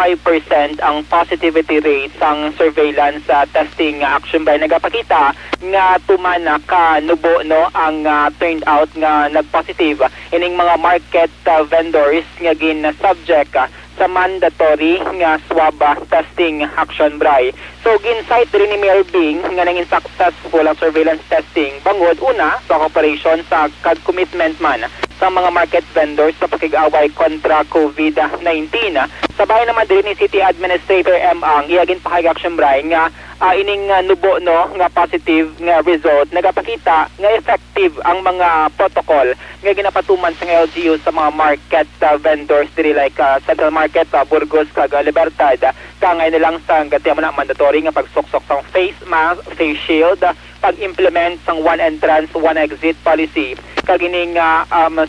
ang positivity rate sang surveillance testing Action Bray nagapakita nga tumana ka nubo no ang turned out nga nagpositive ining mga market vendors nga gin subject sa mandatory nga swab testing Action Bray. So ginsight rin ni Mayor Bing nga nanging successful ang surveillance testing bangod una sa cooperation sa commitment man sa mga market vendors sa pakig-away kontra COVID-19. Sabay naman din ni City Administrator M. Ang iyagin pakig Action Bray nga ining nubo no nga positive nga result nagapakita nga effective ang mga protocol nga ginapatuman sa LGU sa mga market vendors diri like Central Market, Burgos, kag Libertad. Kangay nilang sang gatiya na mandatory nga pagsuksok sa face mask, face shield, pag-implement sang one entrance, one exit policy kagining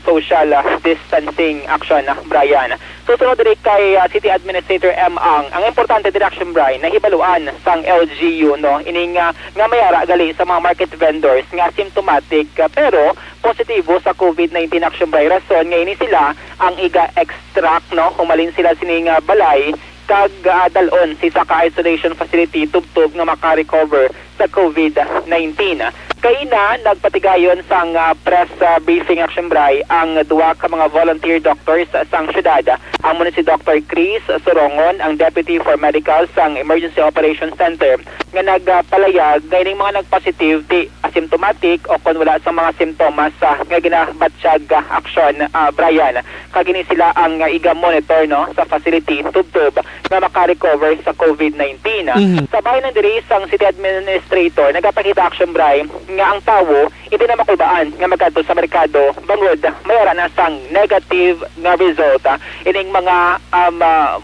social distancing action Brian. So sunod diri kay City Administrator M. Ang importante din Action Bray na hibaluan sang LGU no ining nga mayara gali sa mga market vendors nga symptomatic pero positibo sa COVID-19 Action Bray rason nga ini sila ang iga-extract no humalin sila sining balay kag dalon si sa isolation facility tubtub nga maka-recover sa COVID-19. Kay na nagpatigayon sang press briefing Action Bray ang duwa ka mga volunteer doctors sang syudad. Ang muna si Dr. Chris Sorongon, ang Deputy for Medical sang Emergency Operations Center nga nagpalayag gayning mga nagpositive di asymptomatic o kung wala sa mga simptomas nga ginabatsyag action Brian. Kagini sila ang iga monitor no sa facility tubtub nga makarecover sa COVID-19. Sa bayan ng diri sang city administrator nagapakita action bray nga ang tawo hindi na makulbaan nga magkadto sa merkado bangod mayara na sang negative nga result ining mga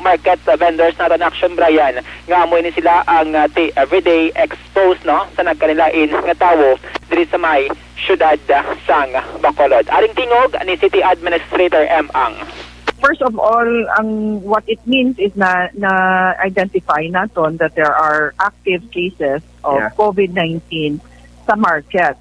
market vendors na action brayan nga amo ni sila ang everyday exposed no sa nagkanilain nga tawo diri sa may syudad sang Bacolod. Aring tingog ni City Administrator M. Ang. First of all, what it means is na identify naton that there are active cases of COVID-19 sa market.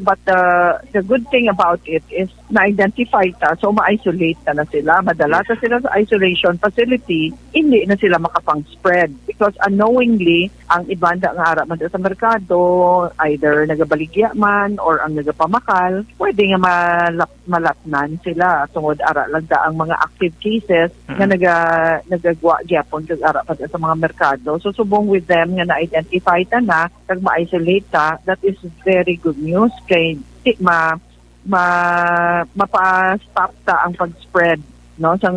But the good thing about it is na-identify ta, so ma-isolate na sila. Madala ta sila sa isolation facility, hindi na sila makapang-spread. Because unknowingly, ang ibanda nga ara man sa merkado, either nagabaligya man or ang nagapamakal, pwede nga malatnan sila. Tungod ara lang da ang mga active cases nga nagagwa gyapon kag ara pa sa mga merkado. So subong with them nga na-identify ta na, kag ma-isolate ta, that is very good news kay mapa-stop ta ang pag-spread no sang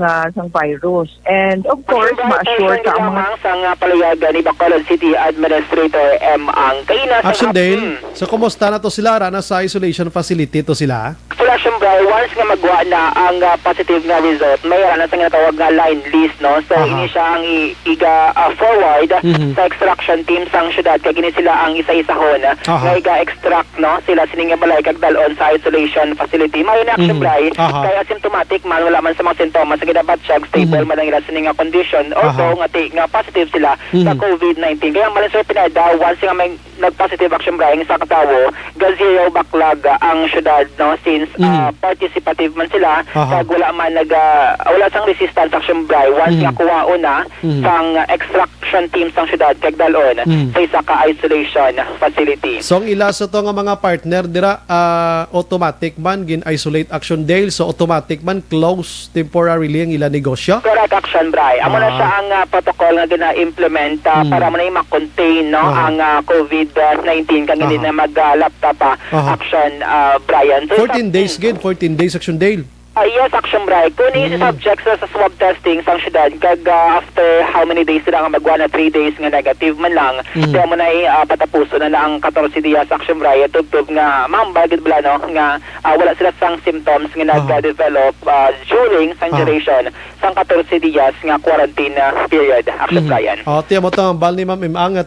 virus. And of course ma-assure ta ang mga sang palayagan ni Bacolod City Administrator M. Ang kaina Action Dale, so kumusta na to sila ra sa isolation facility to sila? Action Bray, once nga magwa na ang positive nga result, mayroon na sa nga tawag nga line list no. So ini siya ang forward sa extraction team sang syudad kay gini sila ang isa-isahon nga iga-extract no sila sining balay kag dalon sa isolation facility. May Action Bray kay asymptomatic man wala man sa mga sintomas sa gidabatsyag stable man ang ila sining condition although nga positive sila sa COVID-19. Kaya malan sa Pineda once nga may nag-positive Action Bray sa katawo gazero backlog ang syudad no since participative man sila kag wala man wala sang resistance Action Bray once nga kuwaon na sang extraction team sang syudad kag dalon sa isa ka isolation facility. So ang ila sa to nga mga partner dira automatic man gin-isolate Action Dale, so automatic man close temporarily ang ila negosyo? Correct Action Bray. Amo na siya ang protocol nga gina-implement para mo na ma-contain no ang COVID-19 kang hindi na mag-laptop Action Brian. So 14 days gid, 14 days Action Dale. Yes, Action Bray. Kung subject sa swab testing sa syudad, kag after how many days sila nga magwa na 3 days nga negative man lang, kaya mo na patapuso na ang 14 dias Action Bray. Tugtog nga, bagid bala no, nga wala sila sang symptoms nga nag-develop during sang duration sang 14 dias nga quarantine period, Action Brian. Tiya mo to, bal ni Ma'am Imang,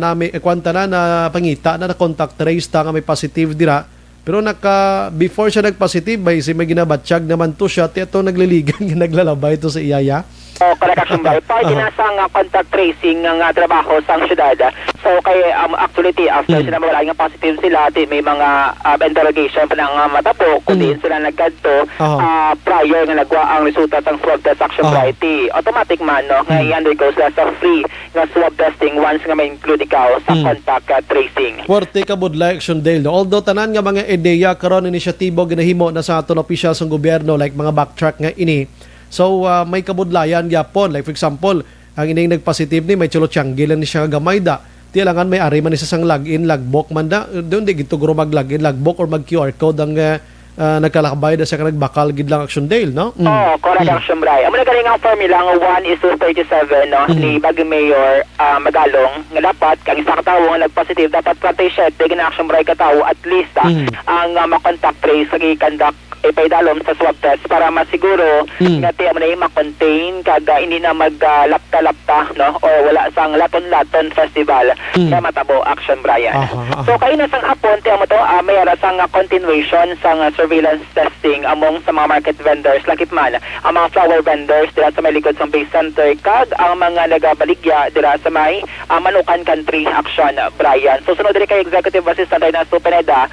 nami kwanta na pangita na contact trace ta nga may positive dira. Pero before siya nag-positive, may ginabatsyag naman to siya. Ito nagliligan, naglalabay ito sa iyaya. Correct Action Bray. Parte na sang contact tracing ng trabaho sang syudad. So kay actually after sila mawala nga positive sila, may mga interrogation pa ng matabo kung din sila nagkadto prior nga nagwa ang resulta sang swab test Action Bray. Automatic man no nga i-undergo sila sa free nga swab testing once nga may include ikaw sa contact tracing. Forte ka budlay Action Dale. Although tanan nga mga ideya karon inisyatibo ginahimo na sa aton official sa gobyerno like mga backtrack nga ini. So may kabudlayan gyapon, like for example ang ining nagpositive ni may chulotsyanggilan ni siya gamay da tilangan may ari man isa sang login logbook man da doon di gito guro mag login logbook or mag QR code ang nagkalakbay da sa nagbakal gid lang Action Dale no. Correct Action Bray. Amo na galing ang formula nga 1:37 no ni Baguio Mayor Magalong nga dapat kang isa ka tawo nga nagpositive dapat 27 gina Action Bray ka tawo at least ang ma-contact trace sa i-conduct ipaidalom sa swab test para masiguro nga tiya mo na ma-contain kaga hindi na mag-lapta-lapta no or wala sang laton-laton festival na matabo Action Brian. So kayo na sang hapon tiya mo to mayara sang continuation sang surveillance testing among sa mga market vendors lakip man ang mga flower vendors dira sa may likod sang base center kag ang mga nagabaligya dira sa may Manukan Country Action Brian. So sunod diri kay Executive Assistant na Pineda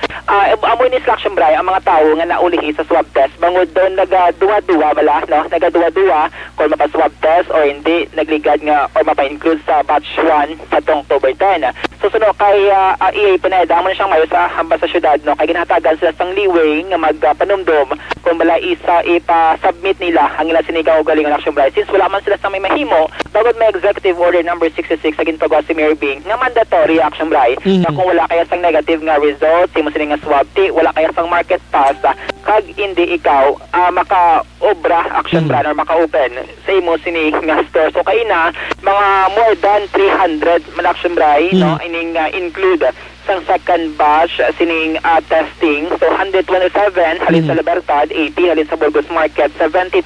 amoy ni Action Brian ang mga tawo nga naulihi sa swab test bangod doon nagaduwa-duwa bala no nagaduwa-duwa kung mapa-swab test or hindi nagligad nga or mapa-include sa batch 1 sa October 10. So sunod kay EA Pineda mo siyang mayo sa hamba sa syudad no kay ginahatagan sila sang liway nga magpanumdum kung bala isa ipa-submit nila ang ila sinigaw galing ng Action Bright since wala man sila sa may mahimo bagod may Executive Order number 66 sa ginpagawa si Mayor Bing nga mandatory Action Bright na kung wala kaya sang negative nga result simo sining nga swab wala kaya sang market pass kag kag hindi ikaw maka-obra action brand or maka-open sa imo sini nga store. So kay na mga more than 300 man action brand no ining include sang second batch sining testing. So 127 halin sa Libertad, 80 halin sa Burgos Market, 72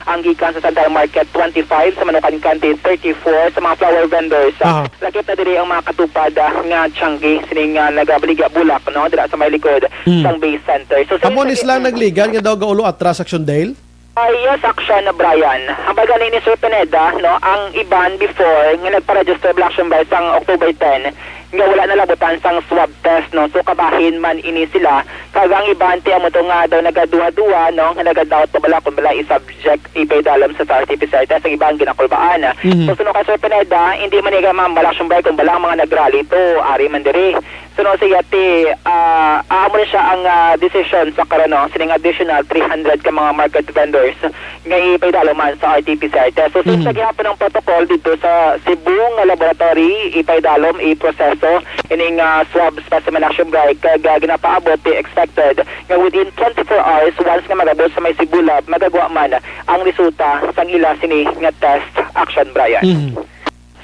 ang gikan sa Central Market, 25 sa Manukan Canty, 34 sa mga flower vendors. Lakip na diri ang mga katupad nga Changi sining nagabliga bulak no dira sa may likod sang base center. So amo nis lang nagligan nga daw gaulo atras Action Dale. Yes, Action na Brian. Habaga ni Sir Pineda, no, ang iban before nga nagpa-register Action by sang October 10, nga wala na labutan sang swab test, no. So kabahin man ini sila. Kag ang iban ti amo to nga daw nagaduha-duha, no, nga nagadoubt pa bala kung bala i-subject ipay-dalam sa RT-PCR test ang iban ginakulbaan. So suno ka Sir Pineda, hindi man iga Action by kung bala ang mga nagrally to, ari man diri. Suno siya ti amo na siya ang decision sa karon, no, sining additional 300 ka mga market vendors nga ipay-dalo man sa RT-PCR test. So since gihapon ang protocol dito sa Cebu nga laboratory ipay-dalom i-proseso ining swab specimen action drive kag ginapaabot expected nga within 24 hours once nga magabot sa may Cebu lab magagawa man ang resulta sang ila sini nga test action Brian.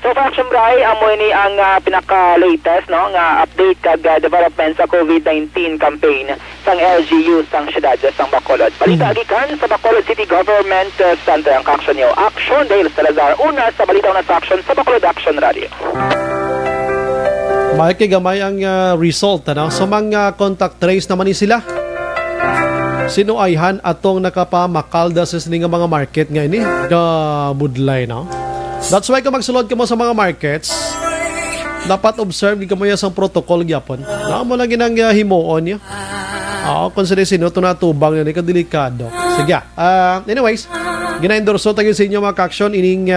So for Action Bray, amo ini ang pinaka-latest no nga update kag development sa COVID-19 campaign sang LGU sang siyudad sang Bacolod. Balita gikan sa Bacolod City Government Center ang action niyo. Action Dale Salazar, una sa balita na sa action sa Bacolod Action Radio. May gamay ang result ano? So mga contact trace naman ni sila. Sinuayhan atong nakapamakalda sa sining mga market nga ini budlay no. That's why kung magsulod ka mo sa mga markets, dapat observe ka mo yung protocol gyapon. Na mo lang ginang himuon niya. Kung sino ito natubang yun, ikadelikado. Sige. Anyways, gina-endorso tayo sa inyo mga ka-action ining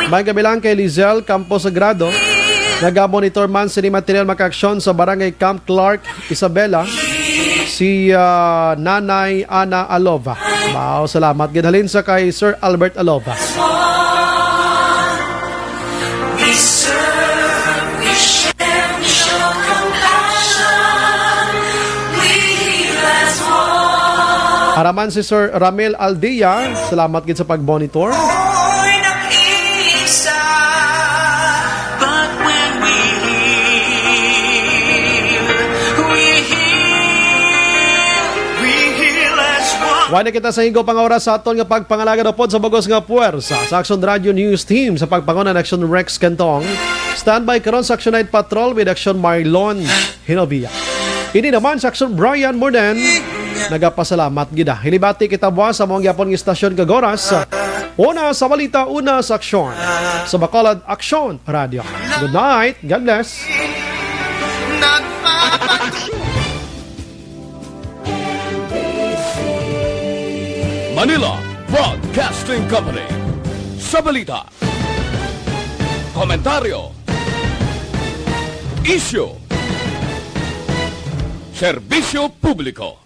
may kabilang kay Lizelle Campos Sagrado. Nag-monitor man sa material maka-aksyon sa Barangay Camp Clark, Isabela, si Nanay Ana Alova. Wow, salamat. Gidhalin sa kay Sir Albert Alova. Haraman si Sir Ramel Aldia. Salamat gid sa pag-monitor. Wala kita sa hingo pang oras sa aton nga pagpangalaga na pod sa bagos nga puwersa sa Action Radio News Team sa pagpangunan ng Action Rex Cantong. Standby karon sa Action Night Patrol with Action Marlon Hinovia. Ini naman sa Action Brian Morden. Nagapasalamat gida. Hilibati kita buwa sa mga yapon ng istasyon kagoras. Una sa balita, una sa aksyon. Sa Bacolod Action Radio. Good night. God bless. Manila Broadcasting Company. Sa balita, komentaryo, issue, serbisyo publiko.